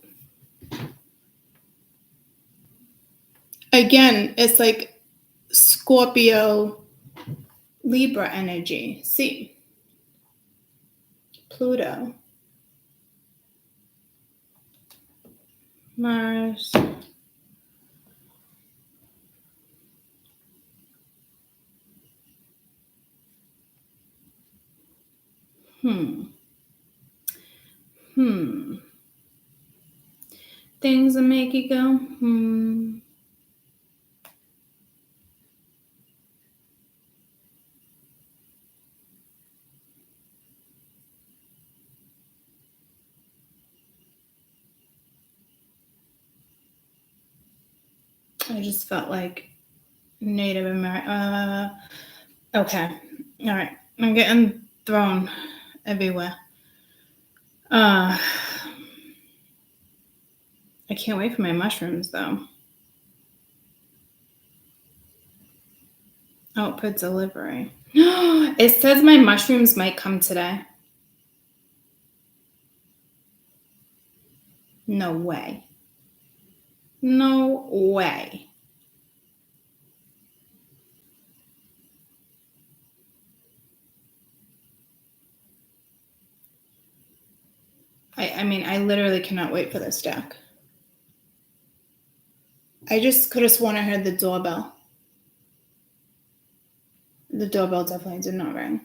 Again, it's like Scorpio, Libra energy. See, Pluto, Mars, Things that make you go, I just felt like Native American. Okay. All right. I'm getting thrown everywhere. I can't wait for my mushrooms, though. Output delivery. It says my mushrooms might come today. No way. No way. I mean, I literally cannot wait for this deck. I just could have sworn I heard the doorbell. The doorbell definitely did not ring.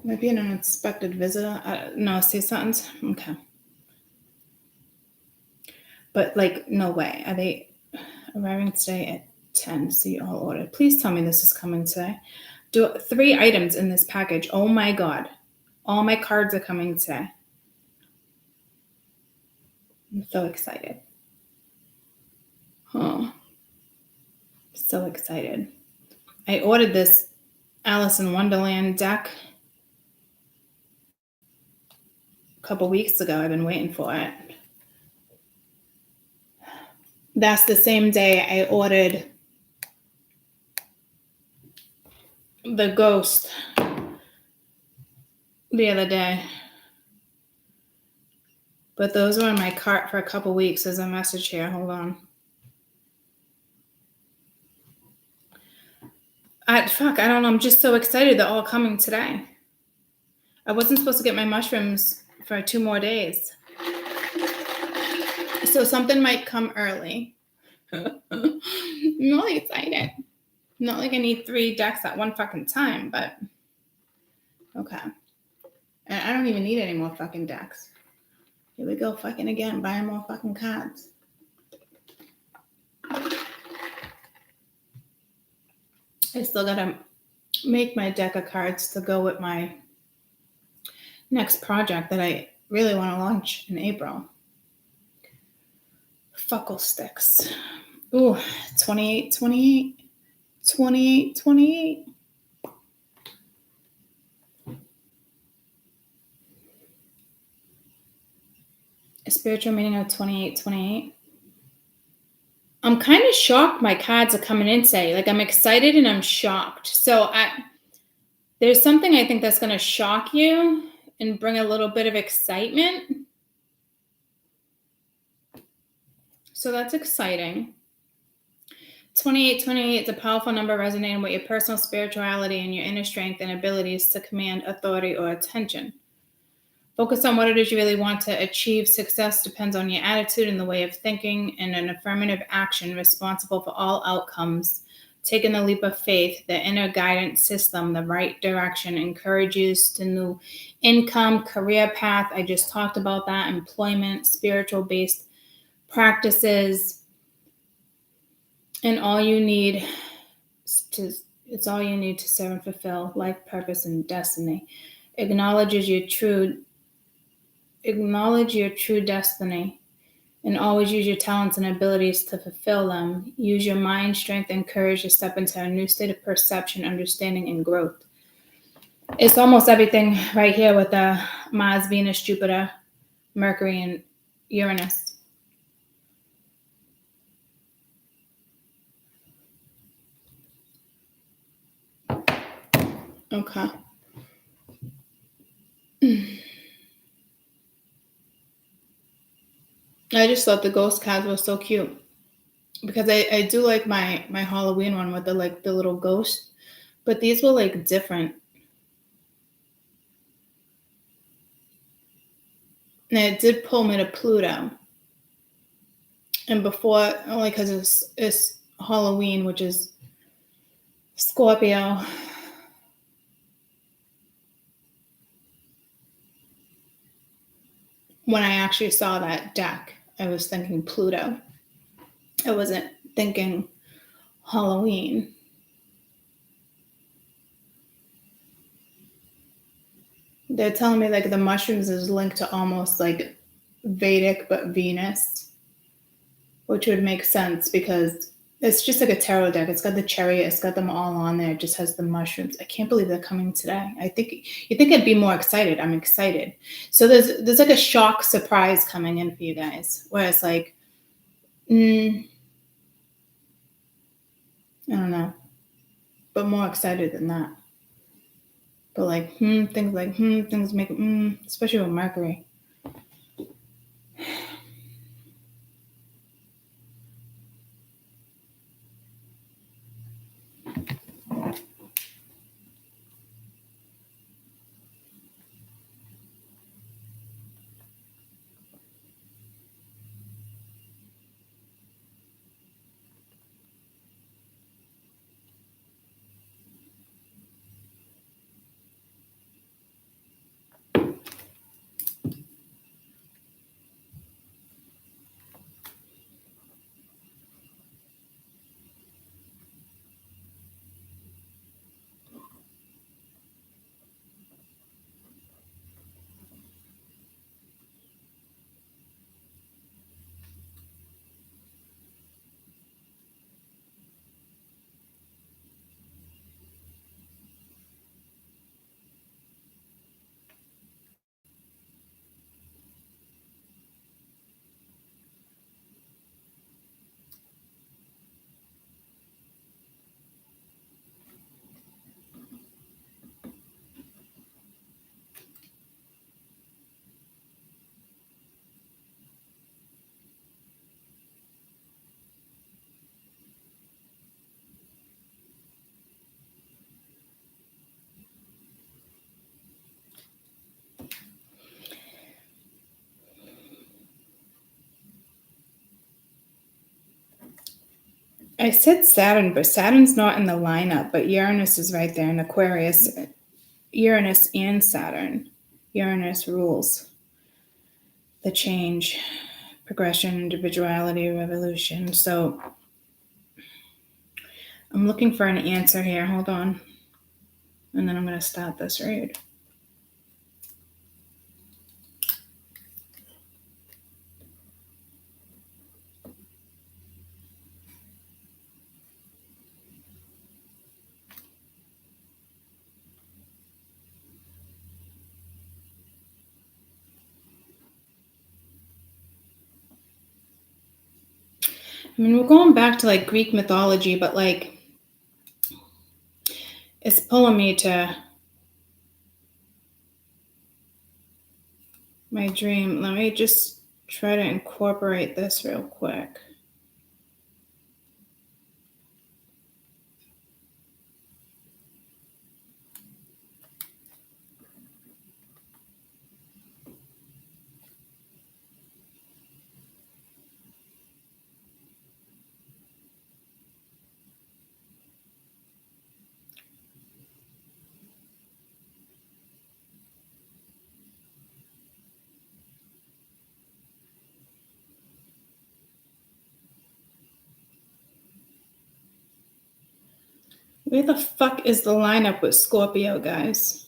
Maybe an unexpected visitor. No, see something? Okay. But like, no way. Are they arriving today at 10? See all ordered. Please tell me this is coming today. 3 items in this package. Oh my God. All my cards are coming today. I'm so excited. Oh, so excited. I ordered this Alice in Wonderland deck a couple weeks ago. I've been waiting for it. That's the same day I ordered the Ghost the other day. But those were in my cart for a couple weeks. There's a message here. Hold on. I don't know. I'm just so excited. They're all coming today. I wasn't supposed to get my mushrooms for 2 more days. So something might come early. I'm really excited. Not like I need 3 decks at one fucking time, but okay. And I don't even need any more fucking decks. Here we go fucking again, buying more fucking cards. I still gotta make my deck of cards to go with my next project that I really want to launch in April. Fuckle sticks. Ooh, 28. A spiritual meaning of 28. I'm kind of shocked my cards are coming in today. Like, I'm excited and I'm shocked. So There's something I think that's going to shock you and bring a little bit of excitement. So that's exciting. 2828 is a powerful number resonating with your personal spirituality and your inner strength and abilities to command authority or attention. Focus on what it is you really want to achieve. Success depends on your attitude and the way of thinking, and an affirmative action responsible for all outcomes. Taking the leap of faith, the inner guidance system, the right direction, encourages to new income, career path. I just talked about that. Employment, spiritual-based practices, and it's all you need to serve and fulfill life purpose and destiny. Acknowledge your true destiny, and always use your talents and abilities to fulfill them. Use your mind, strength, and courage to step into a new state of perception, understanding, and growth. It's almost everything right here with the Mars, Venus, Jupiter, Mercury, and Uranus. Okay. I just thought the ghost cards were so cute because I do like my Halloween one with the little ghost, but these were like different. And it did pull me to Pluto. And before, only because it's Halloween, which is Scorpio. When I actually saw that deck, I was thinking Pluto. I wasn't thinking Halloween. They're telling me like the mushrooms is linked to almost like Vedic but Venus, which would make sense because it's just like a tarot deck. It's got the chariot, it's got them all on there. It just has the mushrooms. I can't believe they're coming today. I think you think I'd be more excited. I'm excited. So there's like a shock surprise coming in for you guys, where it's like, I don't know, but more excited than that. But like, things make, especially with Mercury. I said Saturn, but Saturn's not in the lineup, but Uranus is right there in Aquarius. Uranus and Saturn. Uranus rules the change, progression, individuality, revolution. So I'm looking for an answer here. Hold on. And then I'm going to start this read. I mean, we're going back to like Greek mythology, but like it's pulling me to my dream. Let me just try to incorporate this real quick. Where the fuck is the lineup with Scorpio, guys?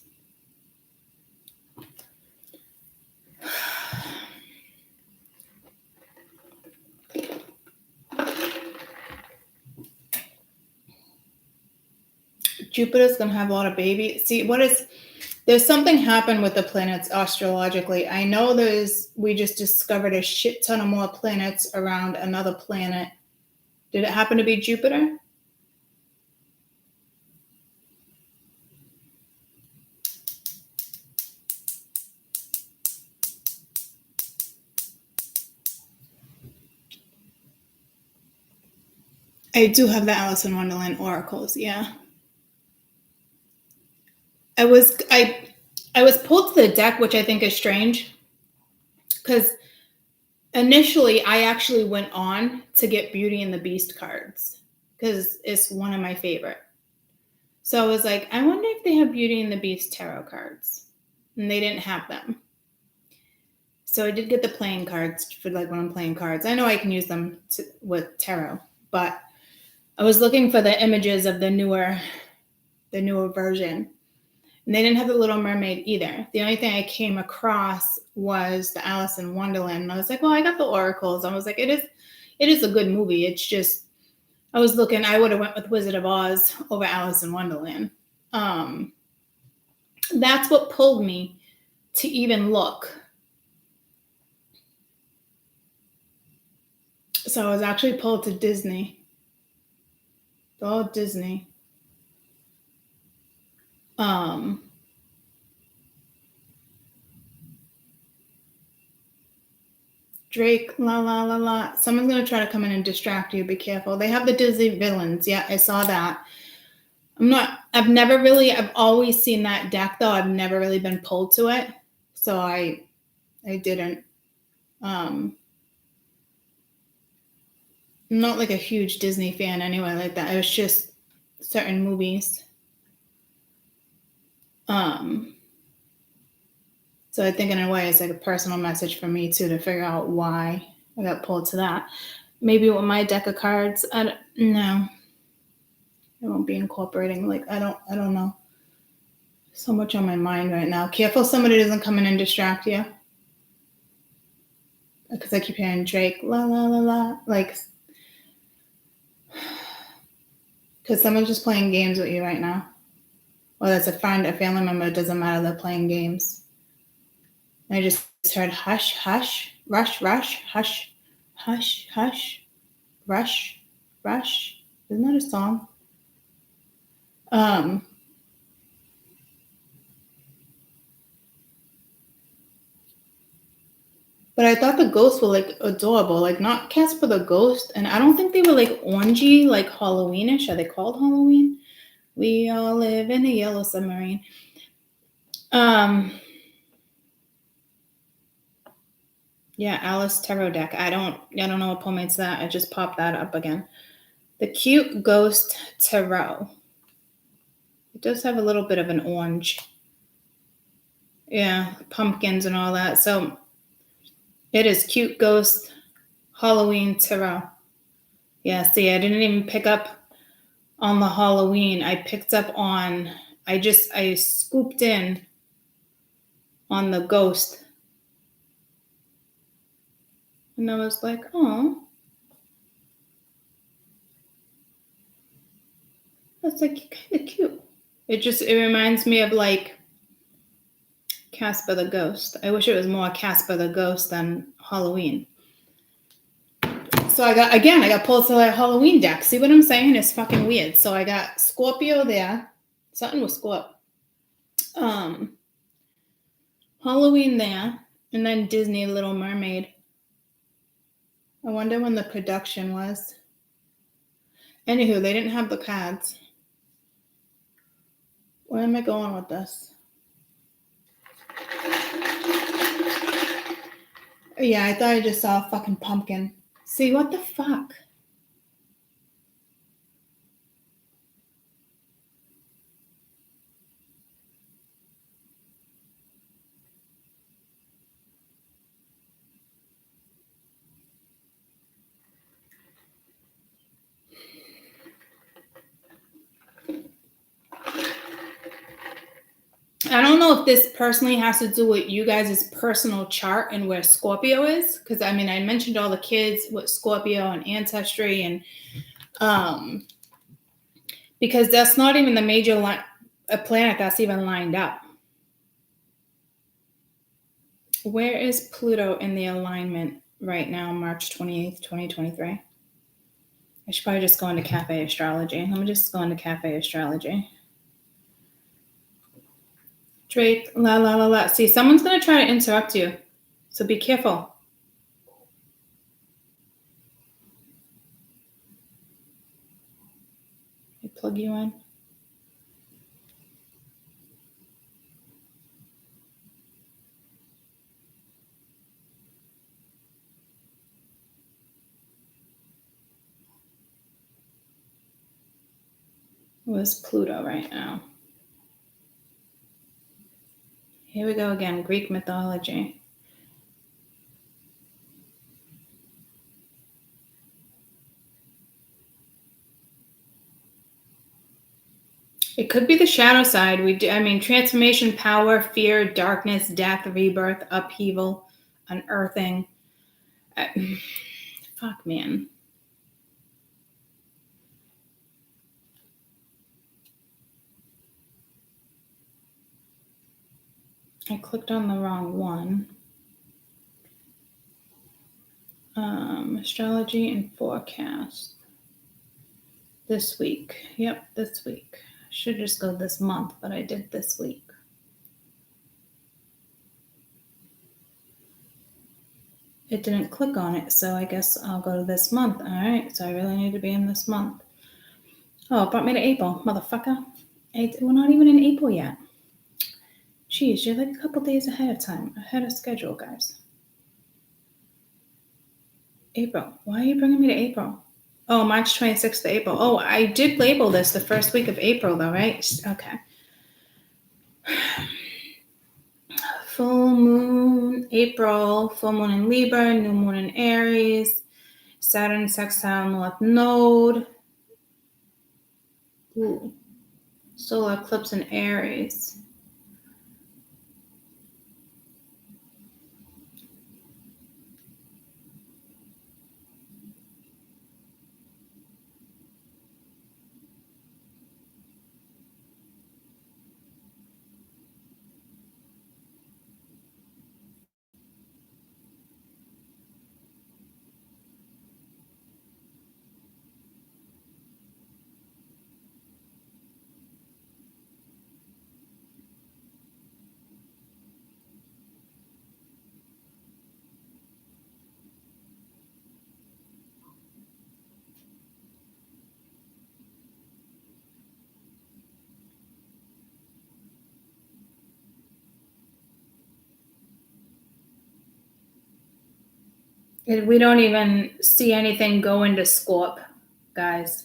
Jupiter's going to have a lot of babies. See, there's something happened with the planets astrologically. I know we just discovered a shit ton of more planets around another planet. Did it happen to be Jupiter? I do have the Alice in Wonderland oracles, yeah. I was pulled to the deck, which I think is strange, because initially I actually went on to get Beauty and the Beast cards because it's one of my favorite. So I was like, I wonder if they have Beauty and the Beast tarot cards, and they didn't have them. So I did get the playing cards for like when I'm playing cards. I know I can use them with tarot, but I was looking for the images of the newer version. And they didn't have the Little Mermaid either. The only thing I came across was the Alice in Wonderland. And I was like, well, I got the oracles. I was like, it is a good movie. It's just, I was looking, I would have went with Wizard of Oz over Alice in Wonderland. That's what pulled me to even look. So I was actually pulled to Disney. Oh, Disney. Drake, la la la la. Someone's gonna try to come in and distract you. Be careful. They have the Disney villains. Yeah, I saw that. I've always seen that deck though. I've never really been pulled to it. So I didn't. I'm not like a huge Disney fan anyway like that. It was just certain movies. So I think in a way it's like a personal message for me too to figure out why I got pulled to that. Maybe with my deck of cards, no. I won't be incorporating. Like I don't know. So much on my mind right now. Careful somebody doesn't come in and distract you. Because I keep hearing Drake, la la la la. Like, because someone's just playing games with you right now. Whether it's a friend, a family member, it doesn't matter. They're playing games. And I just heard hush, hush, rush, rush, hush, hush, hush, rush, rush. Isn't that a song? But I thought the ghosts were like adorable, like not Casper the Ghost, and I don't think they were like orangey, like Halloweenish. Are they called Halloween? We all live in a yellow submarine. Yeah, Alice Tarot deck. I don't know what pomate's that. I just popped that up again. The Cute Ghost Tarot. It does have a little bit of an orange. Yeah, pumpkins and all that. So it is Cute Ghost Halloween Tarot. Yeah, see, I didn't even pick up on the Halloween. I picked up on, I scooped in on the ghost. And I was like, oh, that's like kind of cute. It reminds me of like Casper the Ghost. I wish it was more Casper the Ghost than Halloween. So I got pulled to that Halloween deck. See what I'm saying? It's fucking weird. So I got Scorpio there. Something with Scorpio. Halloween there. And then Disney Little Mermaid. I wonder when the production was. Anywho, they didn't have the pads. Where am I going with this? Yeah, I thought I just saw a fucking pumpkin. See, what the fuck? I don't know if this personally has to do with you guys' personal chart and where Scorpio is. Because, I mean, I mentioned all the kids with Scorpio and ancestry. And because that's not even the major a planet that's even lined up. Where is Pluto in the alignment right now, March 28th, 2023? I should probably just go into Cafe Astrology. Let me just go into Cafe Astrology. Drake, la la la la. See, someone's going to try to interrupt you. So be careful. I plug you in. Where's Pluto right now? Here we go again, Greek mythology. It could be the shadow side. Transformation, power, fear, darkness, death, rebirth, upheaval, unearthing. Fuck, man. I clicked on the wrong one. Astrology and forecast. This week. Yep, this week. I should just go this month, but I did this week. It didn't click on it, so I guess I'll go to this month. All right, so I really need to be in this month. Oh, it brought me to April, motherfucker. We're not even in April yet. Jeez, you're like a couple days ahead of schedule, guys. April. Why are you bringing me to April? Oh, March 26th to April. Oh, I did label this the first week of April, though, right? Okay. Full moon, April, full moon in Libra, new moon in Aries, Saturn sextile North Node. Ooh. Solar eclipse in Aries. We don't even see anything go into Scorp, guys.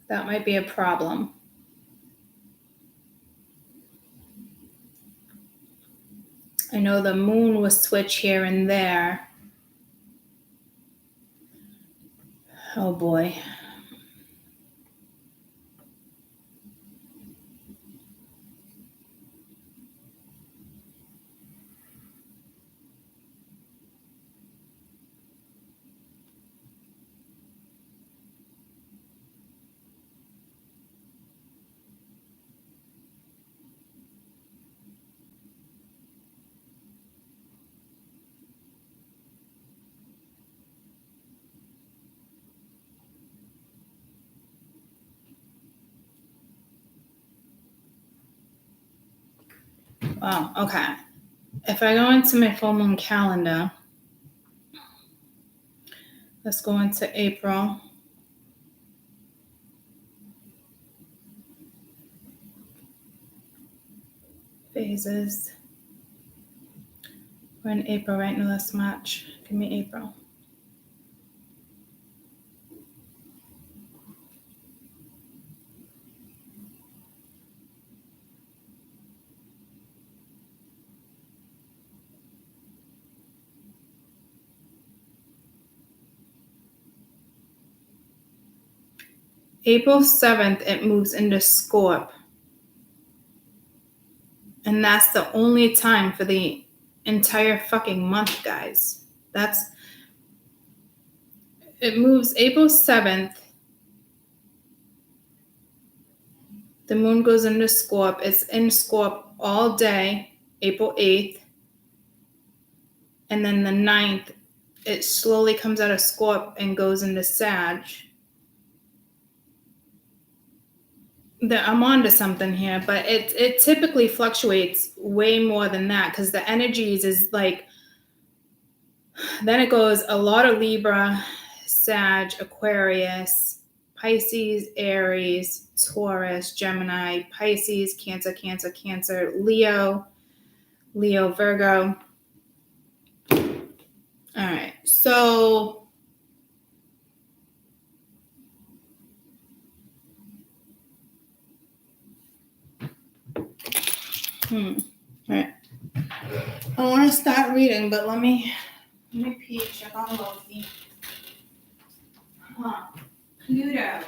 That might be a problem. I know the moon will switch here and there. Oh boy. Wow, okay. If I go into my full moon calendar, let's go into April. Phases. We're in April right now. That's March. Give me April. April 7th, it moves into Scorp. And that's the only time for the entire fucking month, guys. It moves April 7th. The moon goes into Scorp. It's in Scorp all day, April 8th. And then the 9th, it slowly comes out of Scorp and goes into Sag. I'm onto something here, but it typically fluctuates way more than that because the energies is like, then it goes a lot of Libra, Sag, Aquarius, Pisces, Aries, Taurus, Gemini, Pisces, Cancer, Leo, Virgo. All right, so all right. I want to start reading, but let me check on Loki. Pluto.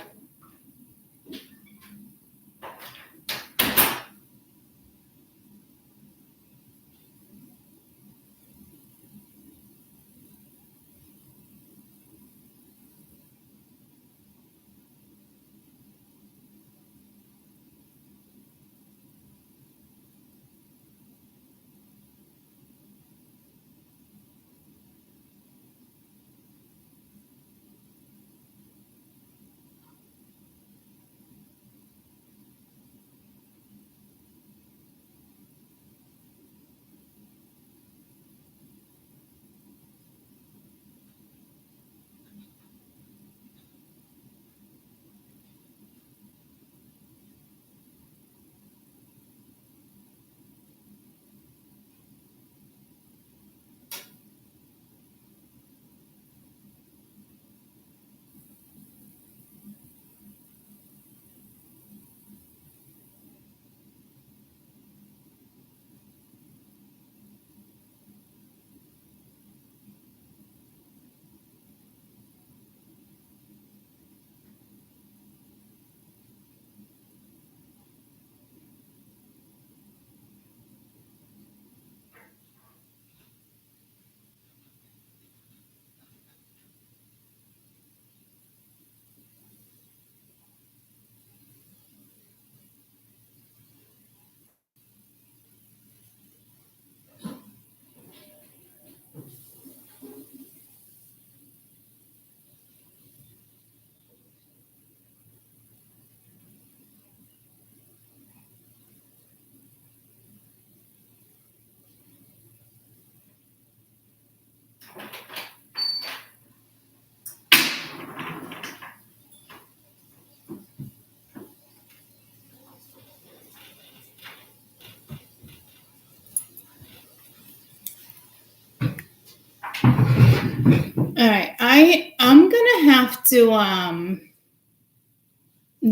All right, I'm gonna have to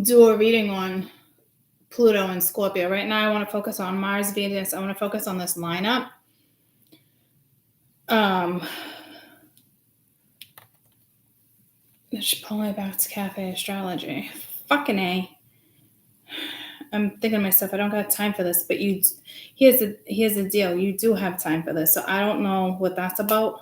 do a reading on Pluto and Scorpio. Right now, I want to focus on Mars, Venus. I want to focus on this lineup. I should pull me back to Cafe Astrology. Fucking A. I'm thinking to myself, I don't got time for this, but here's the deal. You do have time for this. So I don't know what that's about.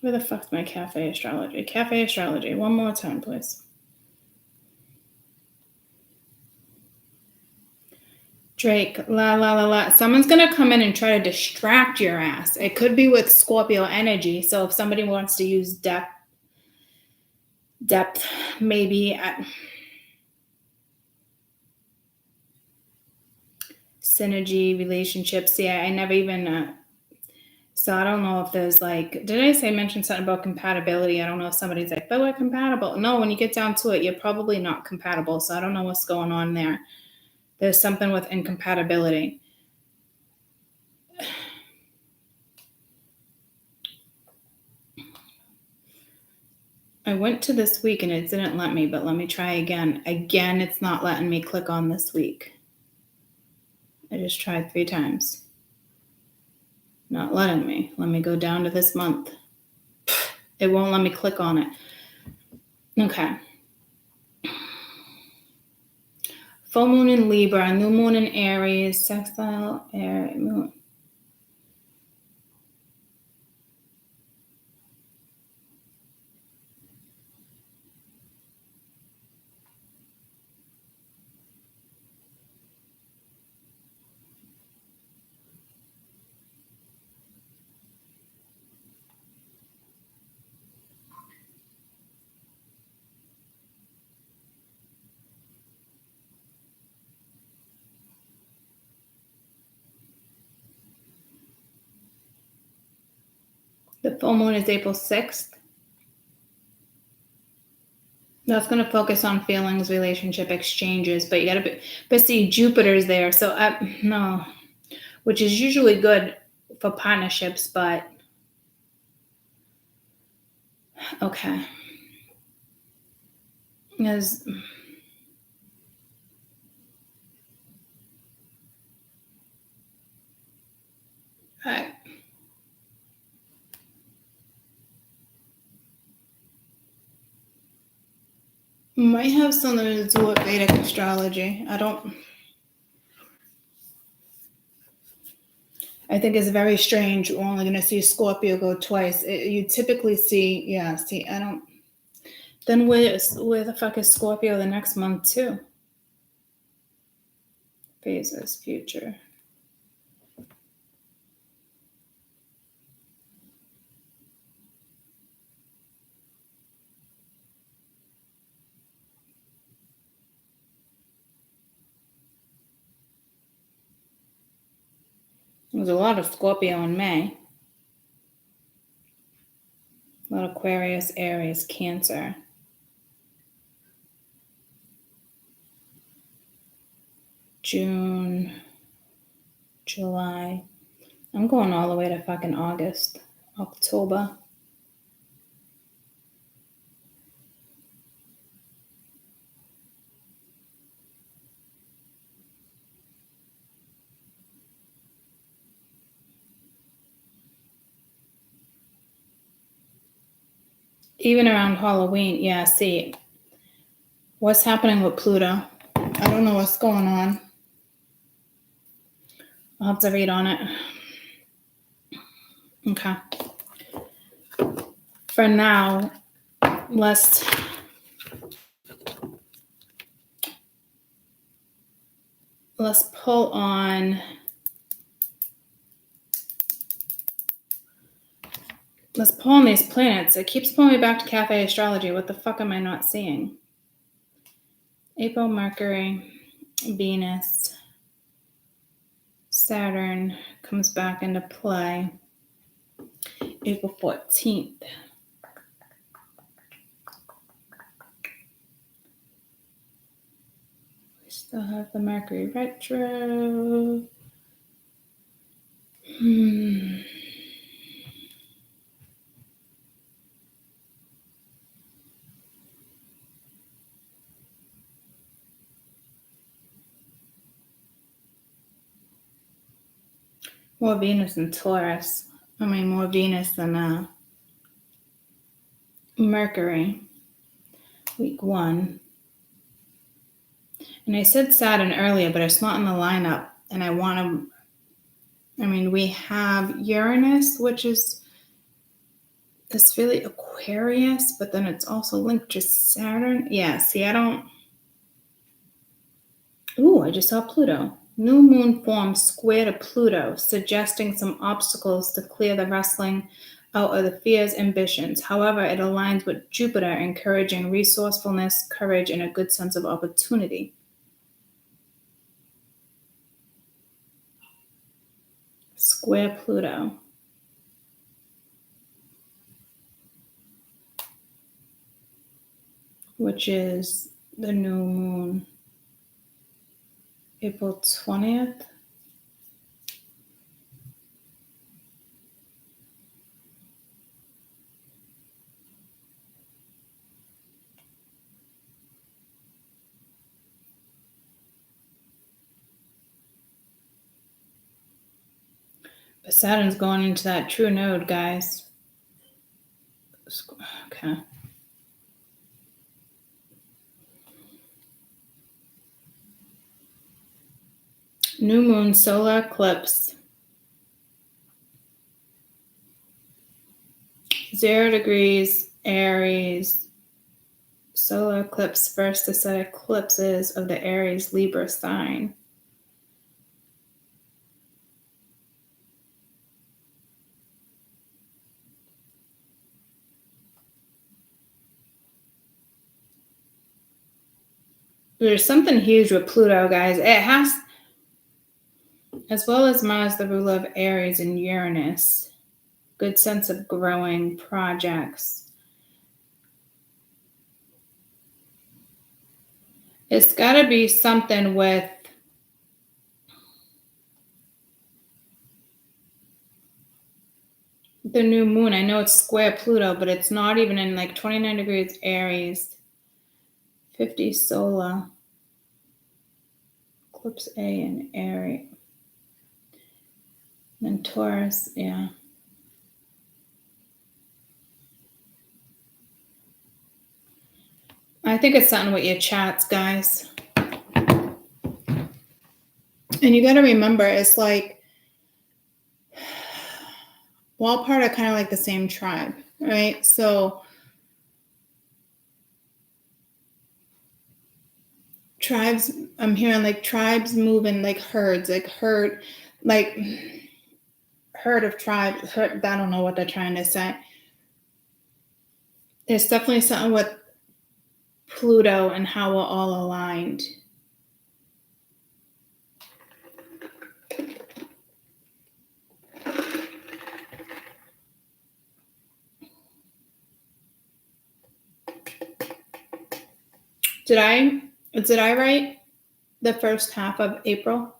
Where the fuck's my Cafe Astrology? Cafe Astrology. One more time, please. Drake, la la la la. Someone's gonna come in and try to distract your ass. It could be with Scorpio energy. So if somebody wants to use depth, maybe synergy, relationships. Yeah, I never even, so I don't know if there's like, did I mention something about compatibility? I don't know if somebody's like, but we're compatible. No, when you get down to it, you're probably not compatible. So I don't know what's going on there. There's something with incompatibility. I went to this week and it didn't let me, but let me try again. Again, it's not letting me click on this week. I just tried 3 times. Not letting me. Let me go down to this month. It won't let me click on it. Okay. Full moon in Libra, new moon in Aries, sextile, air, moon. The full moon is April 6th. That's going to focus on feelings, relationship exchanges, but you got to but see, Jupiter's there. So, no, which is usually good for partnerships, but okay. Because I might have something to do with Vedic astrology. I think it's very strange. We're only going to see Scorpio go twice. You typically see, I don't. Then where the fuck is Scorpio the next month too? Phases, future. There's a lot of Scorpio in May. A lot of Aquarius, Aries, Cancer. June, July. I'm going all the way to fucking August, October. Even around Halloween, yeah, see, what's happening with Pluto? I don't know what's going on. I'll have to read on it. Okay. For now, let's pull on. Let's pull on these planets. It keeps pulling me back to Cafe Astrology. What the fuck am I not seeing? April, Mercury, Venus, Saturn comes back into play. April 14th. We still have the Mercury retro. More Venus than Taurus. More Venus than Mercury. Week 1. And I said Saturn earlier, but it's not in the lineup. And I want to, we have Uranus, which is really Aquarius, but then it's also linked to Saturn. Yeah, see, I just saw Pluto. New moon forms square to Pluto, suggesting some obstacles to clear the wrestling out of the fears, ambitions. However, it aligns with Jupiter, encouraging resourcefulness, courage, and a good sense of opportunity. square Pluto. Which is the new moon, April 20th. But Saturn's going into that true node, guys. Okay. New moon solar eclipse. 0 degrees Aries. Solar eclipse, first to set eclipses of the Aries Libra sign. There's something huge with Pluto, guys. It has, as well as Mars, the ruler of Aries, and Uranus. Good sense of growing projects. It's got to be something with the new moon. I know it's square Pluto, but it's not even in like 29 degrees Aries, 50 solar, eclipse A in Aries. Then Taurus, yeah. I think it's something with your chats, guys. And you got to remember, it's like, we're all part of kind of like the same tribe, right? So tribes, I'm hearing like tribes moving like herds, like herd of tribes. I don't know what they're trying to say. There's definitely something with Pluto and how we're all aligned. Did I write the first half of April?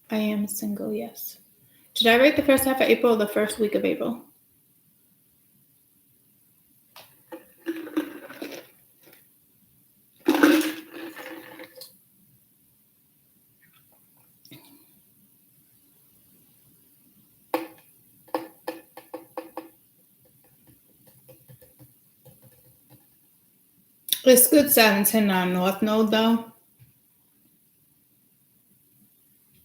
I am single, yes. Did I write the first half of April or the first week of April? It's good Saturn's hitting on North Node, though.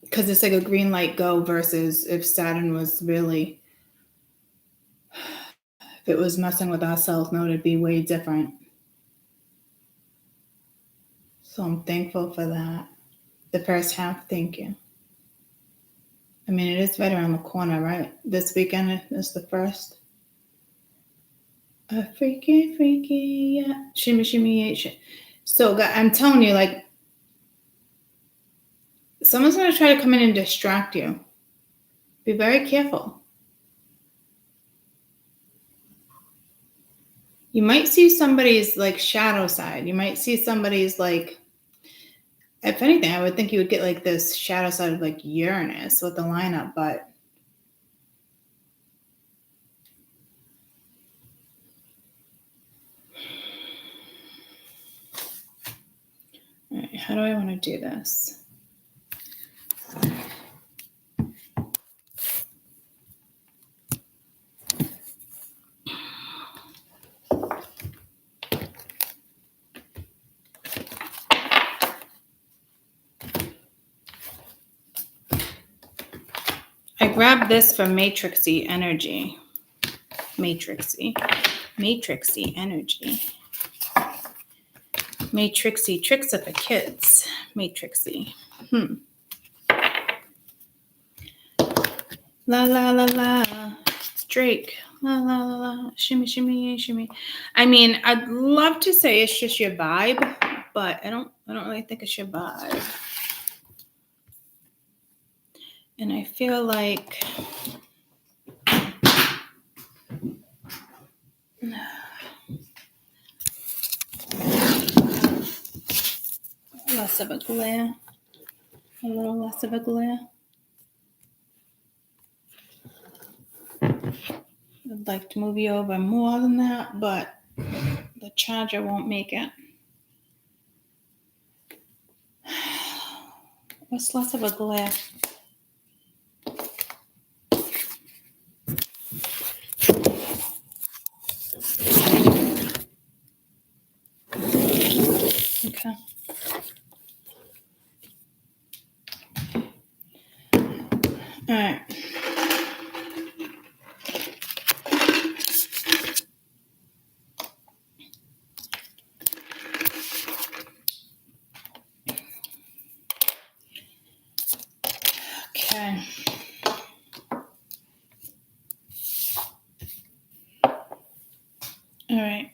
Because it's like a green light go versus if Saturn was really, if it was messing with our South Node, it'd be way different. So I'm thankful for that. The first half, thank you. I mean, it is right around the corner, right? This weekend is the first. Freaky, yeah. Shimmy, yeah. So I'm telling you, like, someone's going to try to come in and distract you. Be very careful. You might see somebody's, like, shadow side. You might see somebody's, like, if anything, I would think you would get, like, this shadow side of, like, Uranus with the lineup, but all right, how do I want to do this? I grabbed this for Matrixy energy. Matrixy energy. Matrixy tricks of the kids. Matrixy. La la la la. It's Drake. La la la la. Shimmy, shimmy, shimmy. I mean, I'd love to say it's just your vibe, but I don't really think it should survive. And I feel like less of a glare. A little less of a glare. I'd like to move you over more than that, but the charger won't make it. What's less of a glare? Okay. All right. Okay. All right.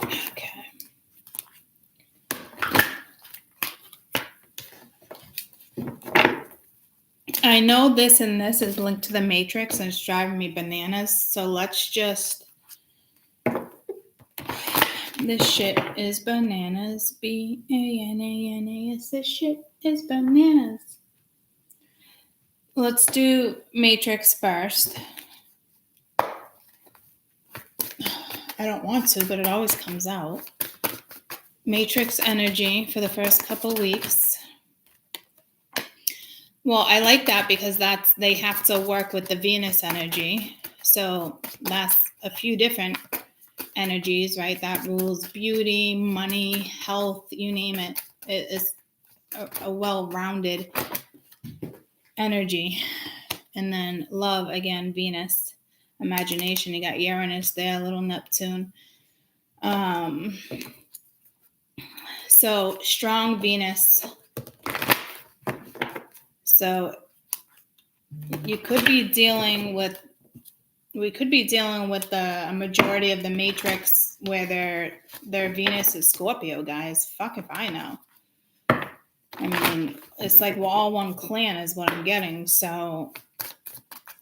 Okay. I know this and this is linked to the matrix and it's driving me bananas. So let's just. This shit is bananas. BANANAS. This shit is bananas. Let's do matrix first. I don't want to, but it always comes out. Matrix energy for the first couple weeks. Well, I like that because they have to work with the Venus energy. So that's a few different energies, right? That rules beauty, money, health, you name it. It is a well-rounded energy. And then love, again, Venus. Imagination, you got Uranus there, a little Neptune. So strong Venus. So we could be dealing with a majority of the matrix where their Venus is Scorpio, guys. Fuck if I know. I mean, it's like we're all one clan is what I'm getting. So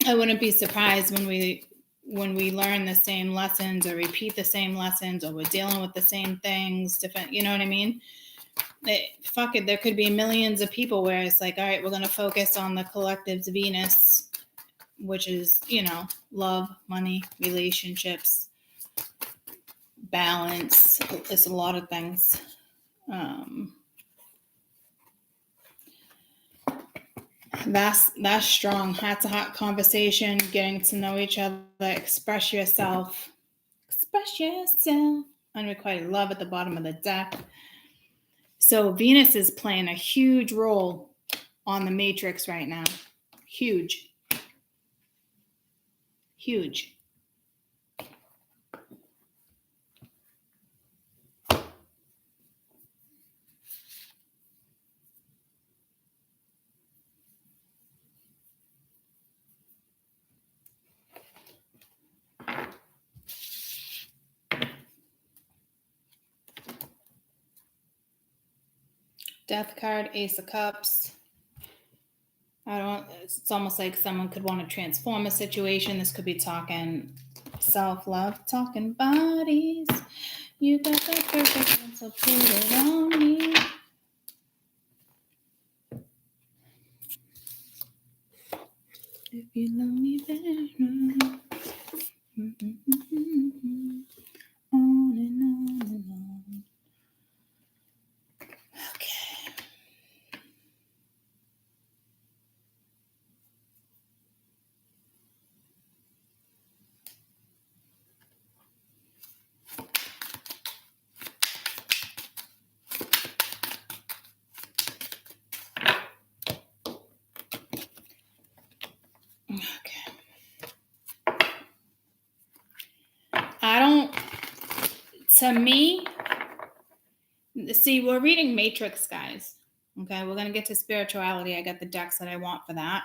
I wouldn't be surprised when we learn the same lessons or repeat the same lessons or we're dealing with the same things. Different, you know what I mean? Fuck it, there could be millions of people where it's like, all right, we're going to focus on the collective's Venus, which is, love, money, relationships, balance. It's a lot of things. That's strong. That's a hot conversation, getting to know each other, express yourself. Unrequited love at the bottom of the deck. So Venus is playing a huge role on the matrix right now. Huge. Death card, Ace of Cups. It's almost like someone could want to transform a situation. This could be talking self-love, talking bodies. You got that perfect one, so put it on me. If you love me better. On and on and on. Okay. To me, See, we're reading Matrix, guys. Okay, we're going to get to spirituality. I got the decks that I want for that.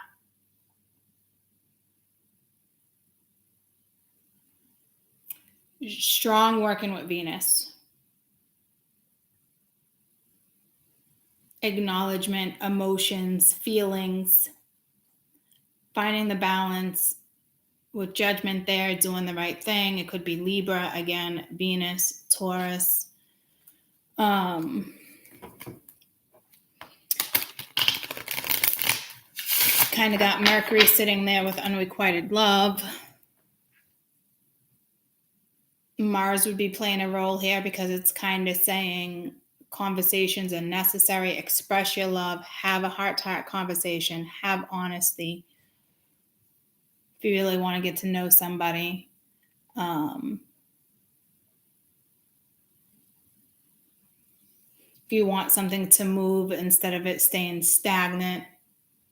Strong working with Venus. Acknowledgement, emotions, feelings, finding the balance with judgment there, doing the right thing. It could be Libra, again, Venus, Taurus. Kind of got Mercury sitting there with unrequited love. Mars would be playing a role here because it's kind of saying conversations are necessary. Express your love. Have a heart-to-heart conversation. Have honesty. If you really want to get to know somebody. If you want something to move instead of it staying stagnant,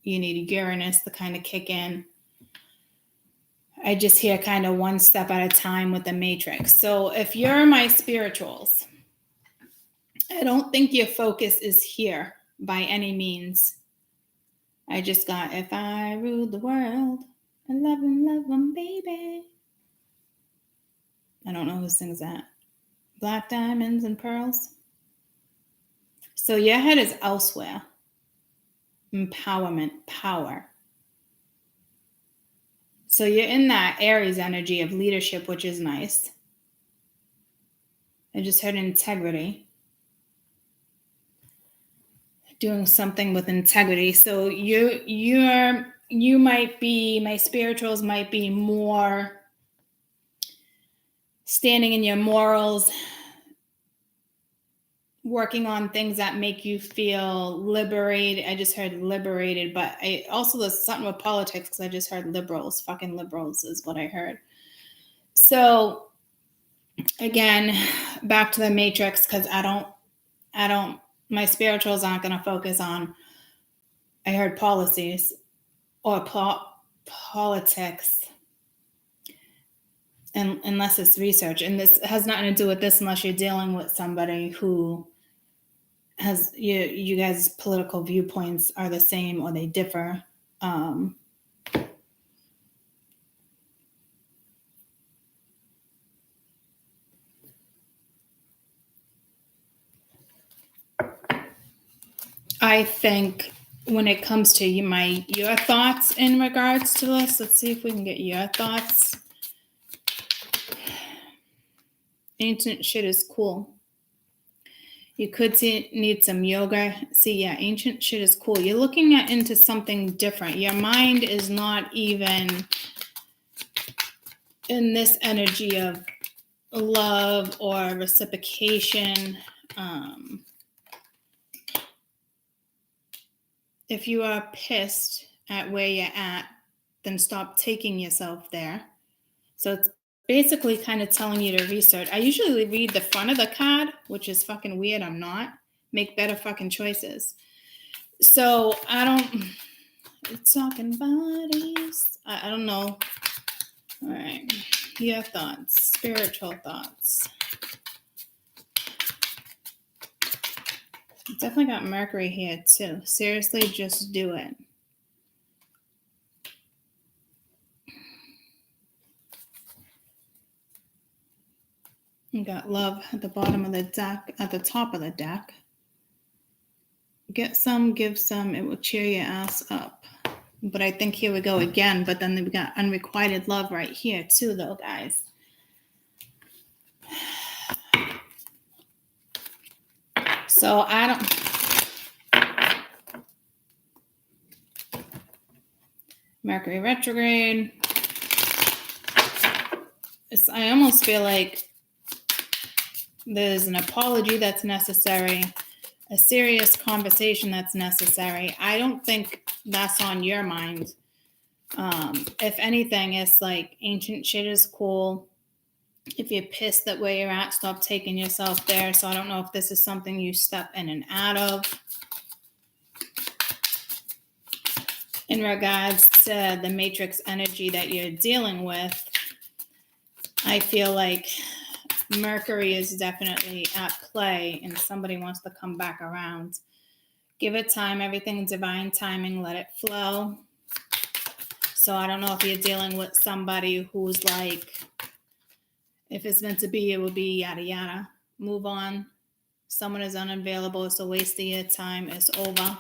you need Uranus to kind of kick in. I just hear kind of one step at a time with the matrix. So if you're my spirituals, I don't think your focus is here by any means. I just got, if I ruled the world, I love them, baby. I don't know who sings that. Black diamonds and pearls. So your head is elsewhere. Empowerment, power. So you're in that Aries energy of leadership, which is nice. I just heard integrity. Doing something with integrity. So you might be, my spirituals might be more standing in your morals, working on things that make you feel liberated. I just heard liberated, but I also, there's something with politics because I just heard liberals. Fucking liberals is what I heard. So again, back to the matrix, because I don't, my spirituals aren't going to focus on, I heard policies or politics, and unless it's research. And this has nothing to do with this unless you're dealing with somebody who has, you guys' political viewpoints are the same or they differ. I think when it comes to your thoughts in regards to this, let's see if we can get your thoughts. Ancient shit is cool. You could need some yoga. See, yeah, ancient shit is cool. You're looking into something different. Your mind is not even in this energy of love or reciprocation. If you are pissed at where you're at, then stop taking yourself there. So it's basically kind of telling you to research. I usually read the front of the card, which is fucking weird. I'm not. Make better fucking choices. So it's talking bodies. I don't know. All right. Your thoughts, spiritual thoughts. Definitely got Mercury here too. Seriously, just do it. You got love at the bottom of the deck, at the top of the deck. Get some, give some, it will cheer your ass up. But I think here we go again. But then we got unrequited love right here too, though, guys. So I don't... Mercury retrograde. I almost feel like there's an apology that's necessary, a serious conversation that's necessary. I don't think that's on your mind. If anything, it's like ancient shit is cool. If you're pissed that where you're at, stop taking yourself there. So I don't know if this is something you step in and out of. In regards to the matrix energy that you're dealing with, I feel like Mercury is definitely at play and somebody wants to come back around. Give it time, everything divine timing, let it flow. So I don't know if you're dealing with somebody who's like, if it's meant to be, it will be yada yada. Move on. Someone is unavailable. It's a waste of your time. It's over.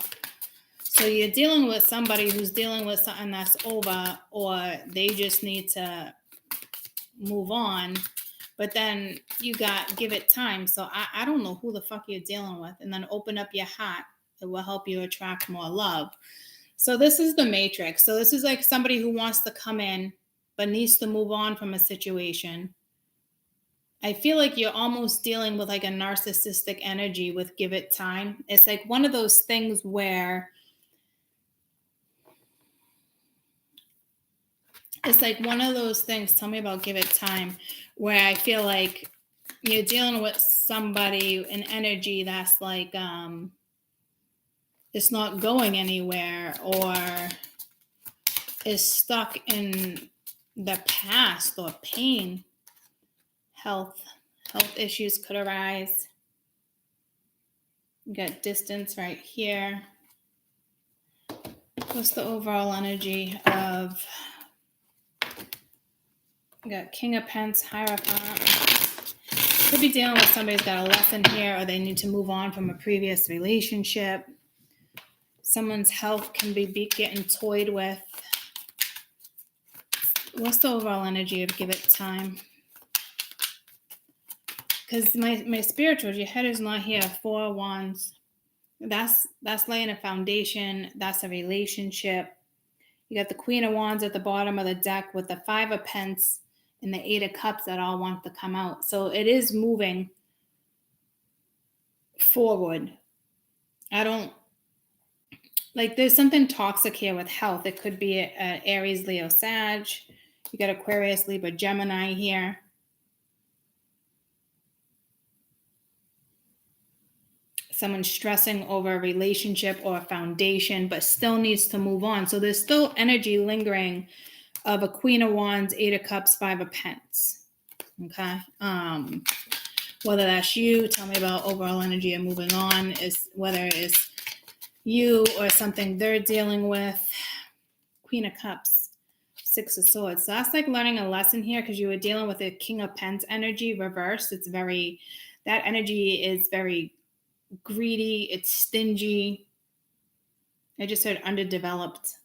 So you're dealing with somebody who's dealing with something that's over, or they just need to move on. But then you got give it time. So I don't know who the fuck you're dealing with. And then open up your heart. It will help you attract more love. So this is the matrix. So this is like somebody who wants to come in, but needs to move on from a situation. I feel like you're almost dealing with like a narcissistic energy with give it time. It's like one of those things where it's like one of those things, tell me about give it time, where I feel like you're dealing with somebody, an energy that's like, it's not going anywhere or is stuck in the past or pain. Health issues could arise. You got distance right here. What's the overall energy of, you got King of Pence, Hierophant. Could be dealing with somebody's got a lesson here, or they need to move on from a previous relationship. Someone's health can be getting toyed with. What's the overall energy of give it time? Because my spiritual, your head is not here. 4 of Wands. That's laying a foundation. That's a relationship. You got the Queen of Wands at the bottom of the deck with the 5 of Pence and the 8 of Cups that all want to come out. So it is moving forward. I don't, like, there's something toxic here with health. It could be an Aries, Leo, Sag. You got Aquarius, Libra, Gemini here. Someone stressing over a relationship or a foundation, but still needs to move on. So there's still energy lingering of a Queen of Wands, 8 of Cups, 5 of Pence. Okay. Whether that's you, tell me about overall energy of moving on, is whether it's you or something they're dealing with. Queen of Cups, 6 of Swords. So that's like learning a lesson here, because you were dealing with a King of Pence energy reversed. It's very, that energy is very greedy, it's stingy. I just heard underdeveloped.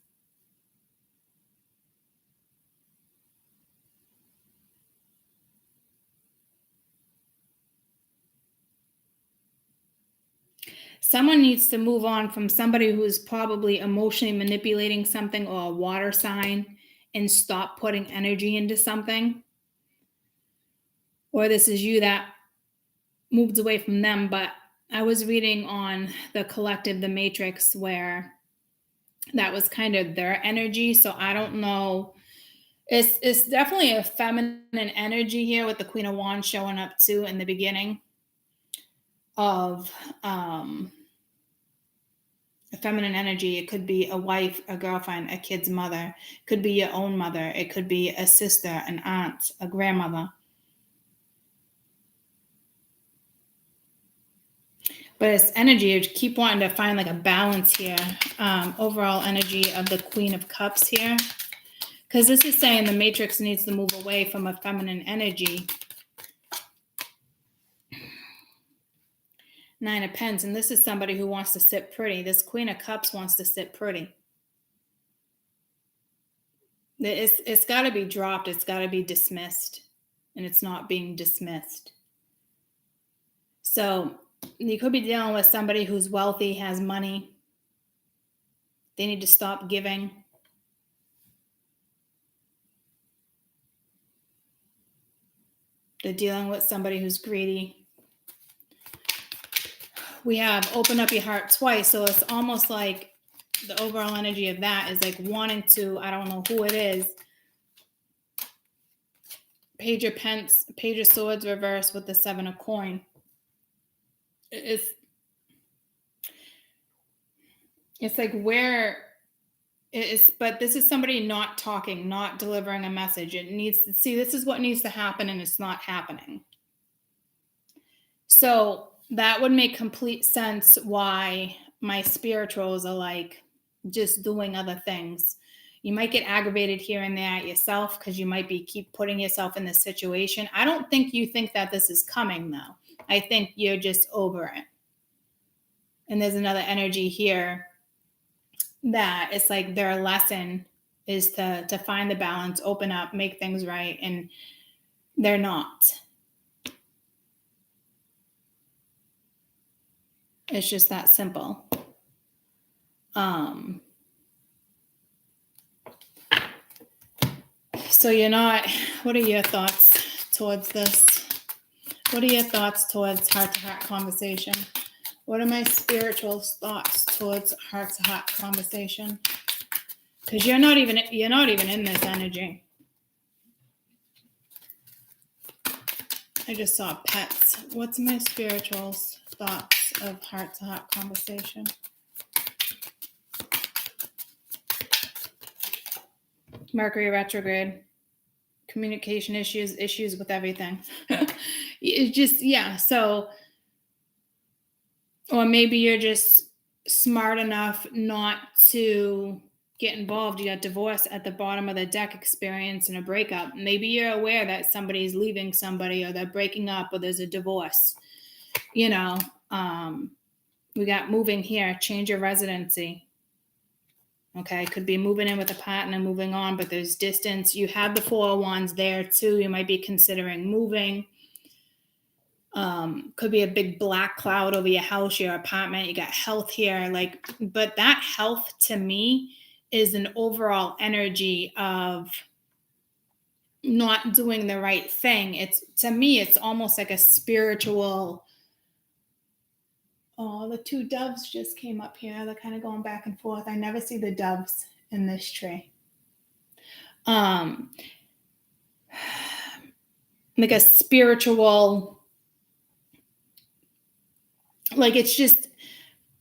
Someone needs to move on from somebody who's probably emotionally manipulating something, or a water sign, and stop putting energy into something. Or this is you that moved away from them. But I was reading on the collective, the Matrix, where that was kind of their energy. So I don't know. It's definitely a feminine energy here with the Queen of Wands showing up too in the beginning of a feminine energy. It could be a wife, a girlfriend, a kid's mother. It could be your own mother. It could be a sister, an aunt, a grandmother. But it's energy. You keep wanting to find like a balance here. Overall energy of the Queen of Cups here. Because this is saying the Matrix needs to move away from a feminine energy. 9 of Pence. And this is somebody who wants to sit pretty. This Queen of Cups wants to sit pretty. It's got to be dropped. It's got to be dismissed. And it's not being dismissed. So you could be dealing with somebody who's wealthy, has money. They need to stop giving. They're dealing with somebody who's greedy. We have open up your heart twice. So it's almost like the overall energy of that is like wanting to, I don't know who it is. Page of Pence, Page of Swords reversed with the 7 of Coin. It's like where it is, but this is somebody not talking, not delivering a message. It needs to see, this is what needs to happen, and it's not happening. So that would make complete sense why my spirituals are like just doing other things. You might get aggravated here and there at yourself because you might keep putting yourself in this situation. I don't think you think that this is coming though. I think you're just over it. And there's another energy here that it's like their lesson is to find the balance, open up, make things right, and they're not. It's just that simple. So you're not, what are your thoughts towards this? What are your thoughts towards heart-to-heart conversation? What are my spiritual thoughts towards heart-to-heart conversation? Because you're not even in this energy. I just saw pets. What's my spiritual thoughts of heart-to-heart conversation? Mercury retrograde, communication issues with everything. It's just, yeah. So, or maybe you're just smart enough not to get involved. You got divorce at the bottom of the deck, experience and a breakup. Maybe you're aware that somebody's leaving somebody, or they're breaking up, or there's a divorce. You know, we got moving here, change of residency. Okay, could be moving in with a partner, moving on, but there's distance. You have the 4 of Wands there too. You might be considering moving. Could be a big black cloud over your house, your apartment. You got health here, like, but that health to me is an overall energy of not doing the right thing. It's, to me, it's almost like a spiritual. Oh, the 2 doves just came up here. They're kind of going back and forth. I never see the doves in this tree. Like a spiritual, like, it's just,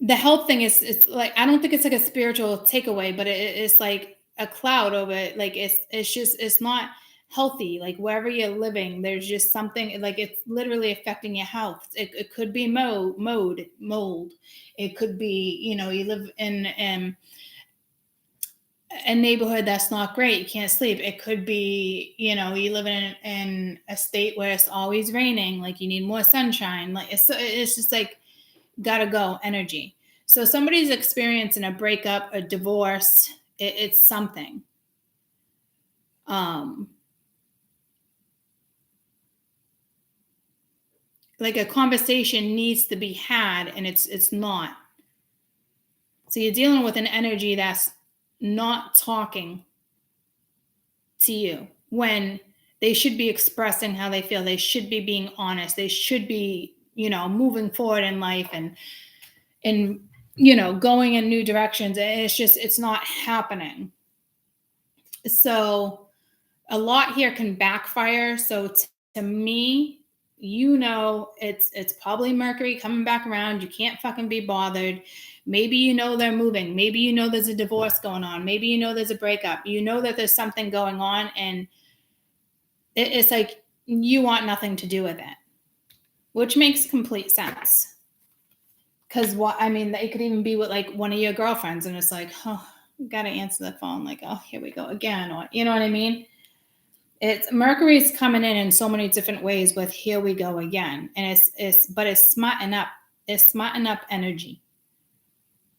the health thing is, it's like, I don't think it's like a spiritual takeaway, but it's like a cloud over it. Like, it's just, it's not healthy. Like, wherever you're living, there's just something, like, it's literally affecting your health. It could be mold. It could be, you know, you live in a neighborhood that's not great. You can't sleep. It could be, you know, you live in a state where it's always raining. Like, you need more sunshine. Like, it's just like, gotta go energy. So somebody's experiencing a breakup, a divorce. It's something. Like, a conversation needs to be had, and it's not. So you're dealing with an energy that's not talking to you when they should be expressing how they feel. They should be being honest. They should be, you know, moving forward in life and you know, going in new directions. It's just, it's not happening. So a lot here can backfire. So to me, you know, it's probably Mercury coming back around. You can't fucking be bothered. Maybe you know they're moving. Maybe you know there's a divorce going on. Maybe you know there's a breakup. You know that there's something going on, and it's like you want nothing to do with it, which makes complete sense. Because it could even be with like one of your girlfriends, and it's like, oh, you got to answer the phone. Like, oh, here we go again. Or, you know what I mean? It's Mercury's coming in so many different ways with here we go again. And it's smarting up. It's smarting up energy.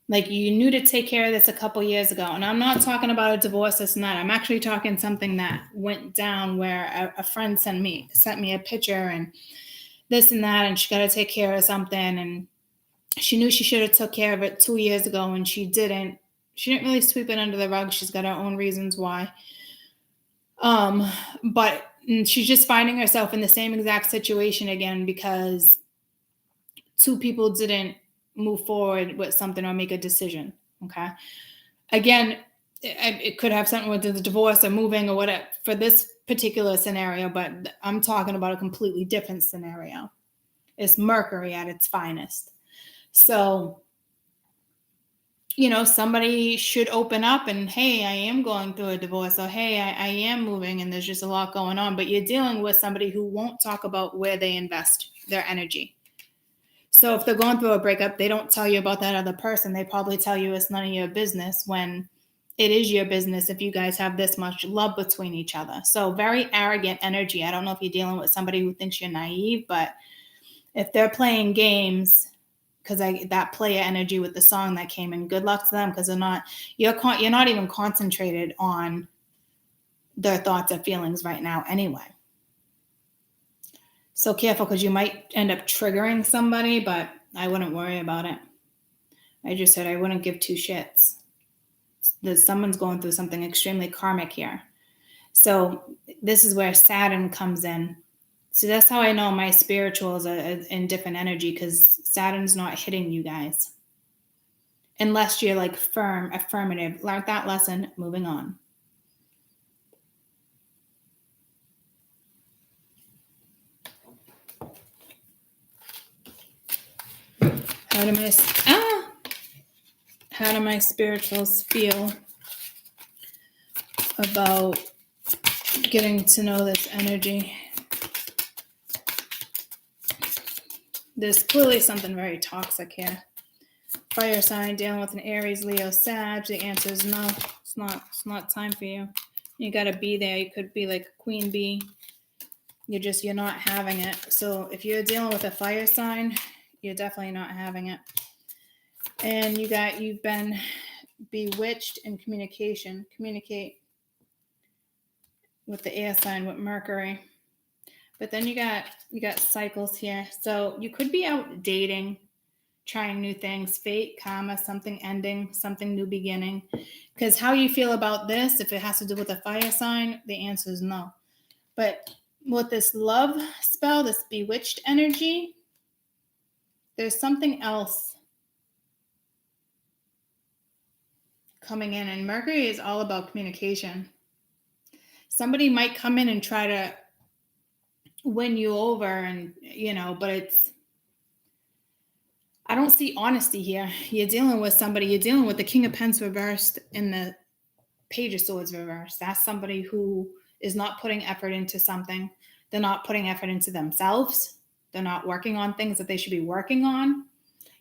Like, you knew to take care of this a couple years ago. And I'm not talking about a divorce, this and that. I'm actually talking something that went down where a friend sent me a picture and this and that, and she got to take care of something, and she knew she should have took care of it 2 years ago, and she didn't. She didn't really sweep it under the rug. She's got her own reasons why. But she's just finding herself in the same exact situation again because 2 people didn't move forward with something or make a decision. Okay. Again, it could have something with the divorce or moving or whatever for this particular scenario, but I'm talking about a completely different scenario. It's Mercury at its finest. So, you know, somebody should open up and, hey, I am going through a divorce, or hey, I am moving and there's just a lot going on. But you're dealing with somebody who won't talk about where they invest their energy. So if they're going through a breakup, they don't tell you about that other person. They probably tell you it's none of your business when it is your business if you guys have this much love between each other. So very arrogant energy. I don't know if you're dealing with somebody who thinks you're naive, but if they're playing games, because that player energy with the song that came in, good luck to them, because you're not even concentrated on their thoughts or feelings right now anyway. So careful, because you might end up triggering somebody, but I wouldn't worry about it. I just said I wouldn't give two shits. Someone's going through something extremely karmic here. So this is where Saturn comes in. So that's how I know my spirituals are in different energy, because Saturn's not hitting you guys. Unless you're like firm, affirmative. Learned that lesson, moving on. How do my spirituals feel about getting to know this energy? There's clearly something very toxic here. Fire sign dealing with an Aries, Leo, Sag. The answer is no. It's not time for you. You got to be there. You could be like a queen bee. You're not having it. So if you're dealing with a fire sign, you're definitely not having it. And you've been bewitched in communication. Communicate with the air sign, with Mercury. But then you got cycles here. So you could be out dating, trying new things, fate, karma, something ending, something new beginning. Because how you feel about this, if it has to do with a fire sign, the answer is no. But with this love spell, this bewitched energy, there's something else coming in. And Mercury is all about communication. Somebody might come in and try to win you over, and but I don't see honesty here. You're dealing with the King of Pence reversed and the Page of Swords reversed. That's somebody who is not putting effort into something. They're not putting effort into themselves. They're not working on things that they should be working on.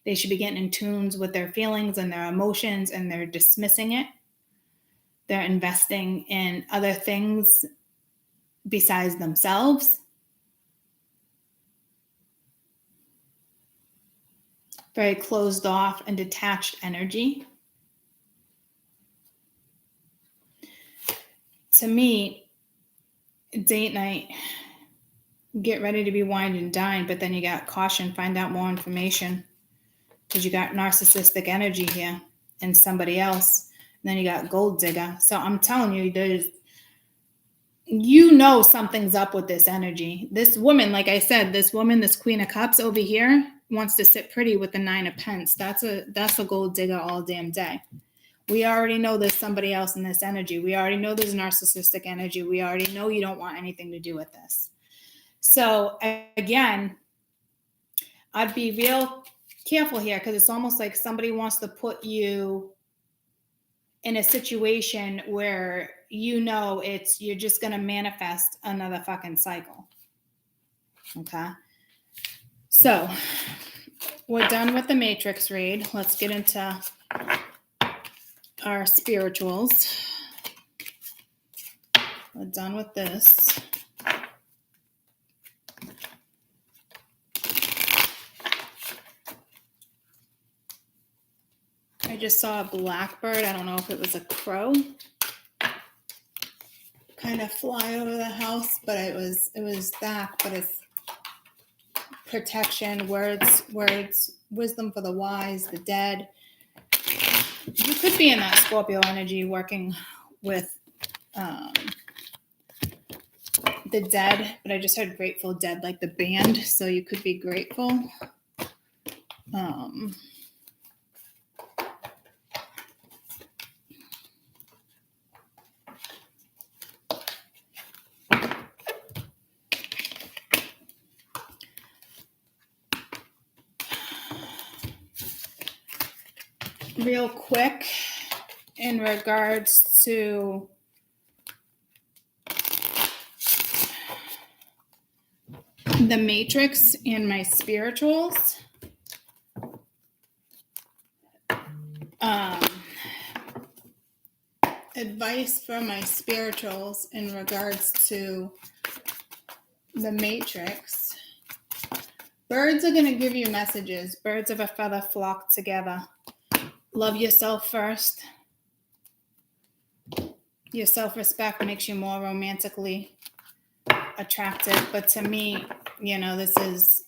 They should be getting in tune with their feelings and their emotions, and they're dismissing it. They're investing in other things besides themselves. Very closed off and detached energy. To me, date night, get ready to be wined and dined, but then you got caution, find out more information, because you got narcissistic energy here and somebody else. And then you got gold digger. So I'm telling you, something's up with this energy. This woman, like I said, this Queen of Cups over here wants to sit pretty with the Nine of Pence. That's a gold digger all damn day. We already know there's somebody else in this energy. We already know there's narcissistic energy. We already know you don't want anything to do with this. So again, I'd be real careful here, because it's almost like somebody wants to put you in a situation where you're just going to manifest another fucking cycle. Okay. So we're done with the Matrix read. Let's get into our spirituals. We're done with this. I just saw a blackbird. I don't know if it was a crow. Kind of fly over the house, but it was that. But it's protection, words, wisdom for the wise, the dead. You could be in that Scorpio energy working with the dead, but I just heard Grateful Dead, like the band. So you could be grateful. Real quick, in regards to the Matrix and my spirituals, advice for my spirituals in regards to the matrix. Birds are going to give you messages. Birds of a feather flock together. Love yourself first. Your self-respect makes you more romantically attractive. But to me, this is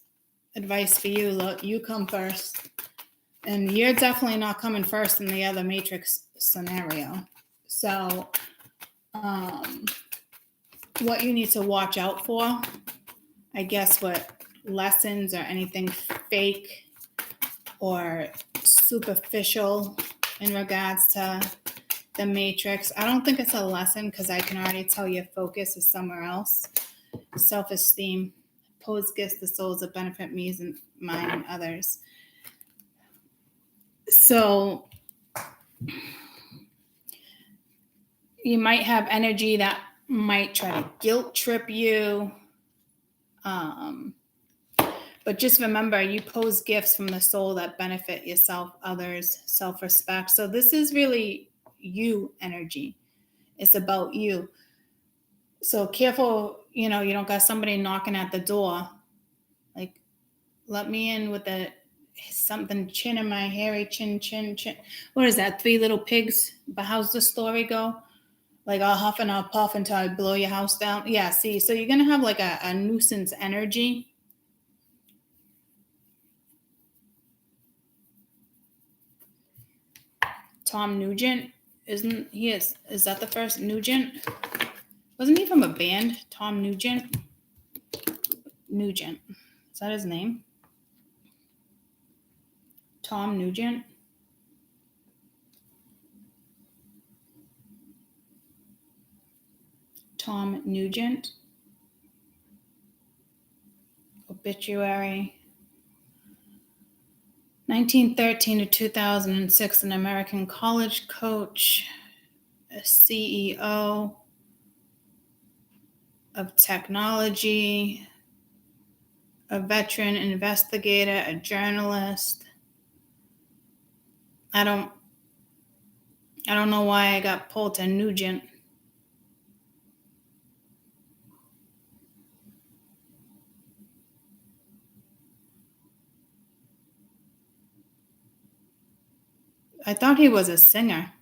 advice for you. Look, you come first. And you're definitely not coming first in the other matrix scenario. So what you need to watch out for, I guess, what lessons or anything fake or superficial in regards to the matrix. I don't think it's a lesson because I can already tell your focus is somewhere else. Self-esteem, pose gifts the souls that benefit me and mine and others. So you might have energy that might try to guilt trip you. But just remember, you pose gifts from the soul that benefit yourself, others, self-respect. So this is really you energy. It's about you. So careful, you don't got somebody knocking at the door. Like, let me in with something chin in my hairy chin. What is that? 3 little pigs? But how's the story go? Like, I'll huff and I'll puff until I blow your house down. Yeah, see, so you're going to have like a nuisance energy. Tom Nugent, is that the first Nugent? Wasn't he from a band? Tom Nugent? Nugent. Is that his name? Tom Nugent? Tom Nugent. Obituary. 1913 to 2006, an American college coach, a CEO of technology, a veteran investigator, a journalist. I don't know why I got pulled to Nugent. I thought he was a singer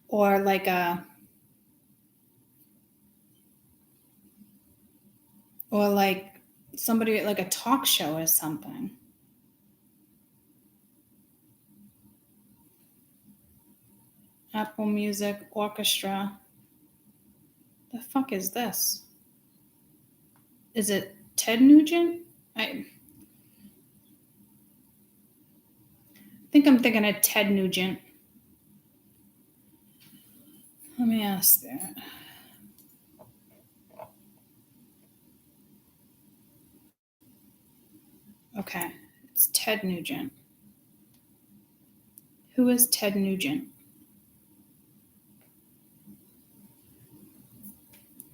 or like somebody like a talk show or something. Apple Music Orchestra. The fuck is this? Is it Ted Nugent? I think I'm thinking of Ted Nugent. Let me ask that. Okay, it's Ted Nugent. Who is Ted Nugent?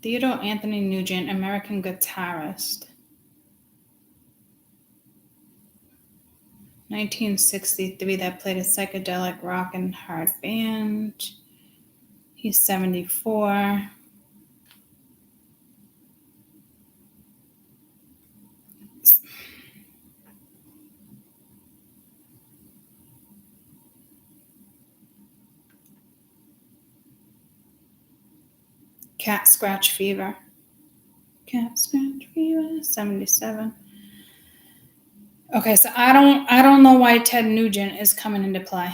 Theodore Anthony Nugent, American guitarist. 1963, that played a psychedelic rock and hard band. He's 74. Cat scratch fever. 77. Okay, so I don't know why Ted Nugent is coming into play.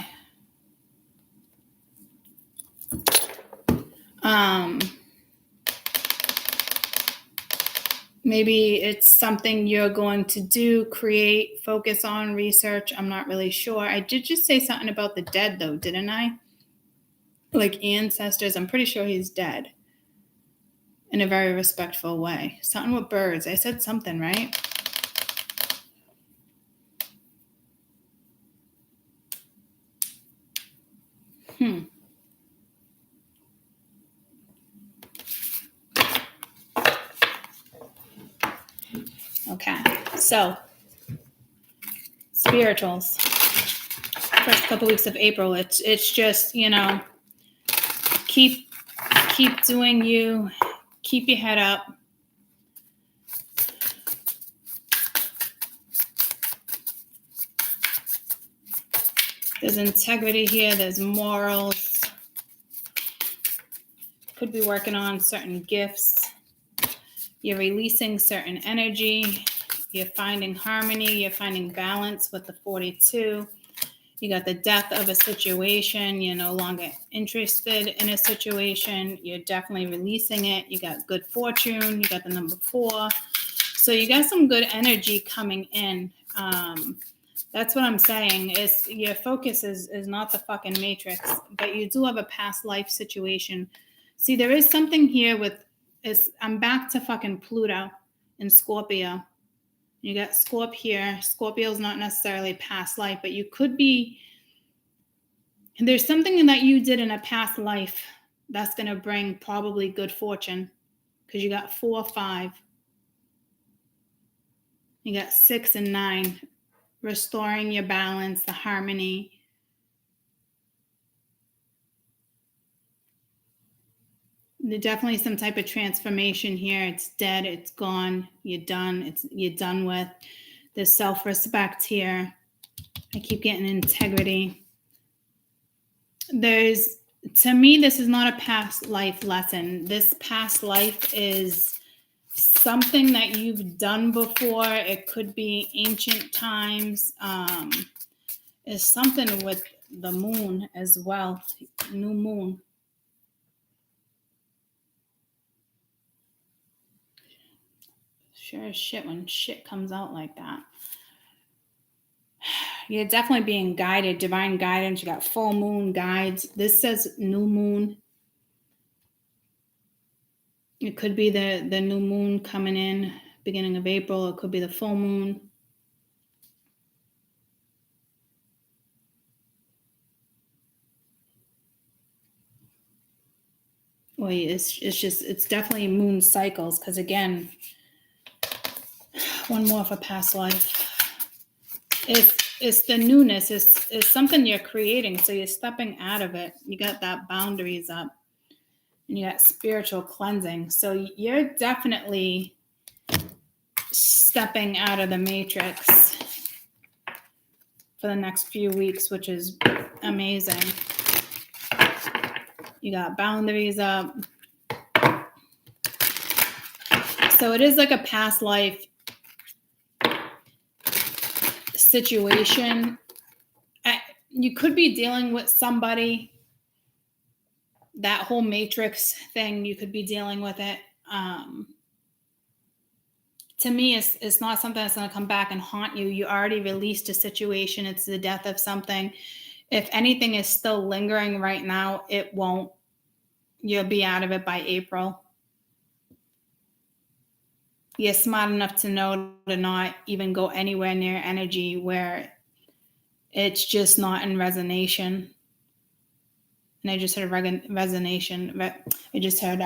Maybe it's something you're going to do, create, focus on, research. I'm not really sure. I did just say something about the dead, though, didn't I? Like ancestors. I'm pretty sure he's dead in a very respectful way. Something with birds. I said something, right? Okay, so spirituals. first couple weeks of April. It's just, you know, keep doing you, keep your head up. There's integrity here, there's morals. Could be working on certain gifts. You're releasing certain energy. You're finding harmony. You're finding balance with the 42. You got the death of a situation. You're no longer interested in a situation. You're definitely releasing it. You got good fortune. You got the number 4. So you got some good energy coming in. That's what I'm saying. Is your focus is not the fucking matrix, but you do have a past life situation. See, there is something here with I'm back to fucking Pluto in Scorpio. You got Scorp here. Scorpio is not necessarily past life, but you could be. There's something that you did in a past life that's going to bring probably good fortune, because you got 4, 5. You got 6 and 9. Restoring your balance, the harmony. There's definitely some type of transformation here. It's dead. It's gone. You're done. You're done with. There's self-respect here. I keep getting integrity. To me, this is not a past life lesson. This past life is something that you've done before. It could be ancient times. It's something with the moon as well. New moon. Sure as shit when shit comes out like that. You're definitely being guided, divine guidance. You got full moon guides. This says new moon. It could be the new moon coming in beginning of April. It could be the full moon. Wait, it's definitely moon cycles, because again, one more for past life. It's the newness. It's something you're creating, so you're stepping out of it. You got that boundaries up, and you got spiritual cleansing. So you're definitely stepping out of the matrix for the next few weeks, which is amazing. You got boundaries up. So it is like a past life situation. You could be dealing with somebody, that whole matrix thing, you could be dealing with it. To me, it's not something that's going to come back and haunt you. You already released a situation. It's the death of something. If anything is still lingering right now, it won't. You'll be out of it by April. You're smart enough to know to not even go anywhere near energy where it's just not in resonation. And I just heard resonation. I just heard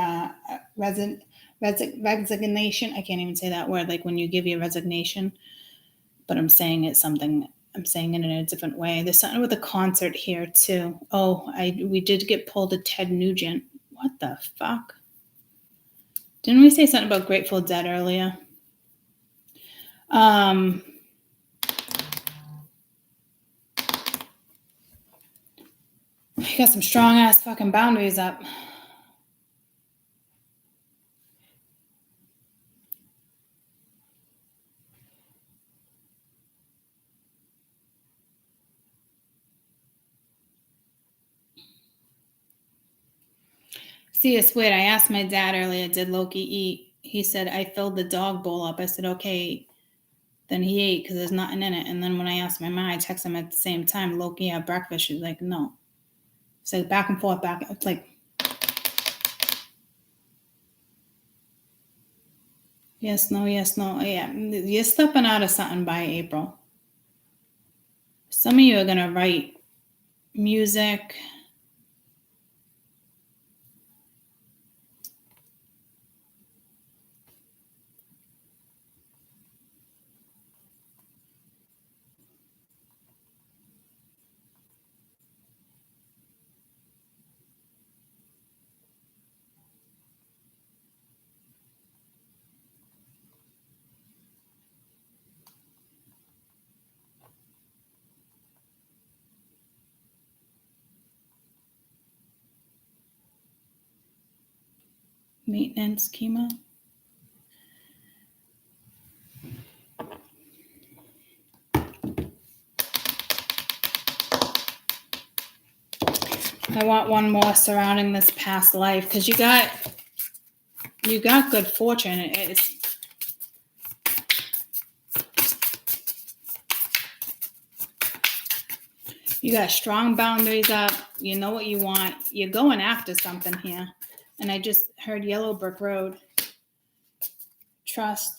resignation. I can't even say that word. Like when you give your resignation, but I'm saying it in a different way. There's something with a concert here too. Oh, we did get pulled to Ted Nugent. What the fuck? Didn't we say something about Grateful Dead earlier? You got some strong ass fucking boundaries up. See, it's weird. I asked my dad earlier, did Loki eat? He said, I filled the dog bowl up. I said, okay. Then he ate because there's nothing in it. And then when I asked my mom, I texted him at the same time, Loki had breakfast. She's like, no. It's like back and forth, back. It's like, yes, no, yes, no. Yeah, you're stepping out of something by April. Some of you are going to write music. Maintenance chemo. I want one more surrounding this past life because you got good fortune. You got strong boundaries up. You know what you want. You're going after something here. And I just heard Yellow Brick Road. Trust.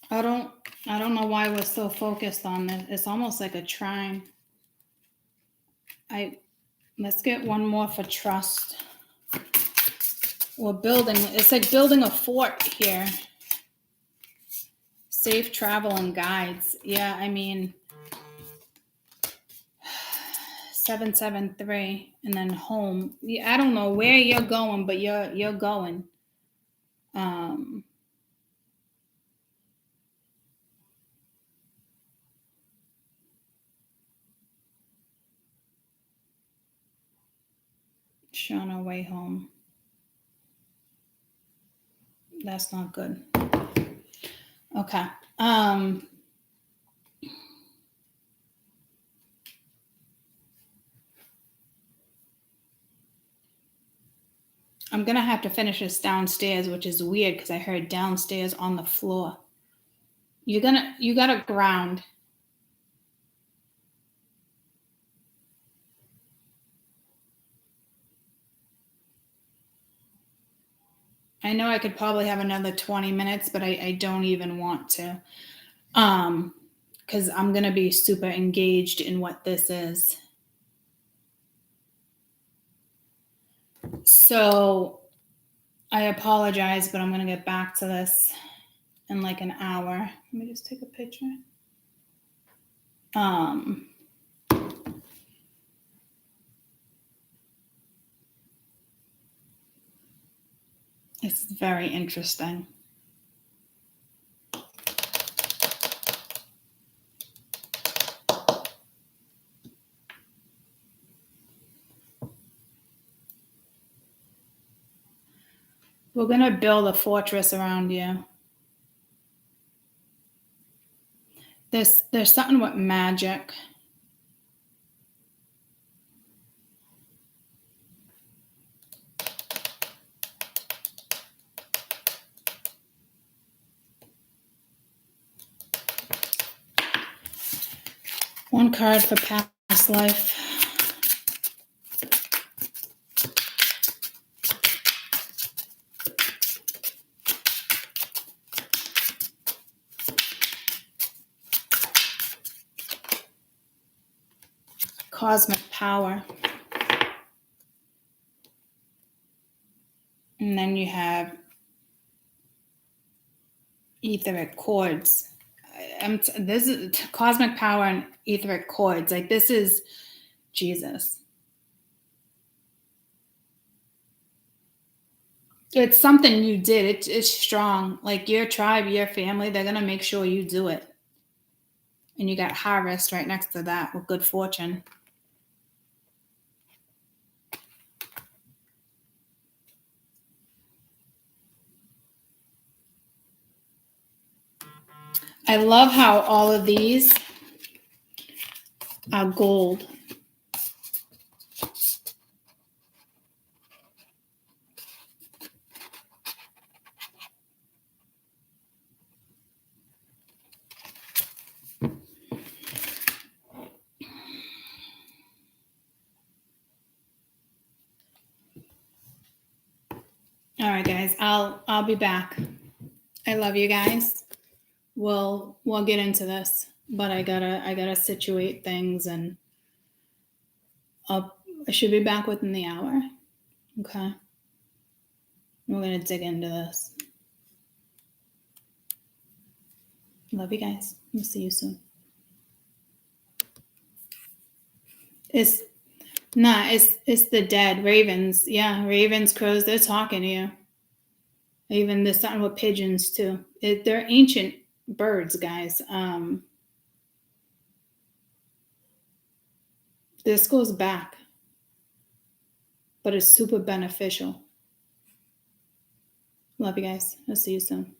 I don't know why we're so focused on this. It's almost like a trine. Let's get one more for trust. We're building, it's like building a fort here. Safe travel and guides. Yeah, I mean 773 and then home. Yeah, I don't know where you're going, but you're going. On our way home. That's not good. Okay. I'm gonna have to finish this downstairs, which is weird because I heard downstairs on the floor. You gotta ground. I know I could probably have another 20 minutes, but I don't even want to. Because I'm going to be super engaged in what this is. So I apologize, but I'm going to get back to this in like an hour. Let me just take a picture. It's very interesting. We're going to build a fortress around you. There's something with magic. One card for past life. Cosmic power. And then you have etheric chords. This is cosmic power and etheric chords. Like this is Jesus. It's something you did. It's strong. Like your tribe, your family, they're gonna make sure you do it. And you got harvest right next to that with good fortune. I love how all of these are gold. All right, guys, I'll be back. I love you guys. We'll get into this, but I gotta situate things, and I should be back within the hour. Okay, we're gonna dig into this. Love you guys. We'll see you soon. It's the dead ravens. Yeah, ravens, crows. They're talking to you. Even this starting with pigeons too. They're ancient birds, guys. This goes back, but it's super beneficial. Love you guys. I'll see you soon.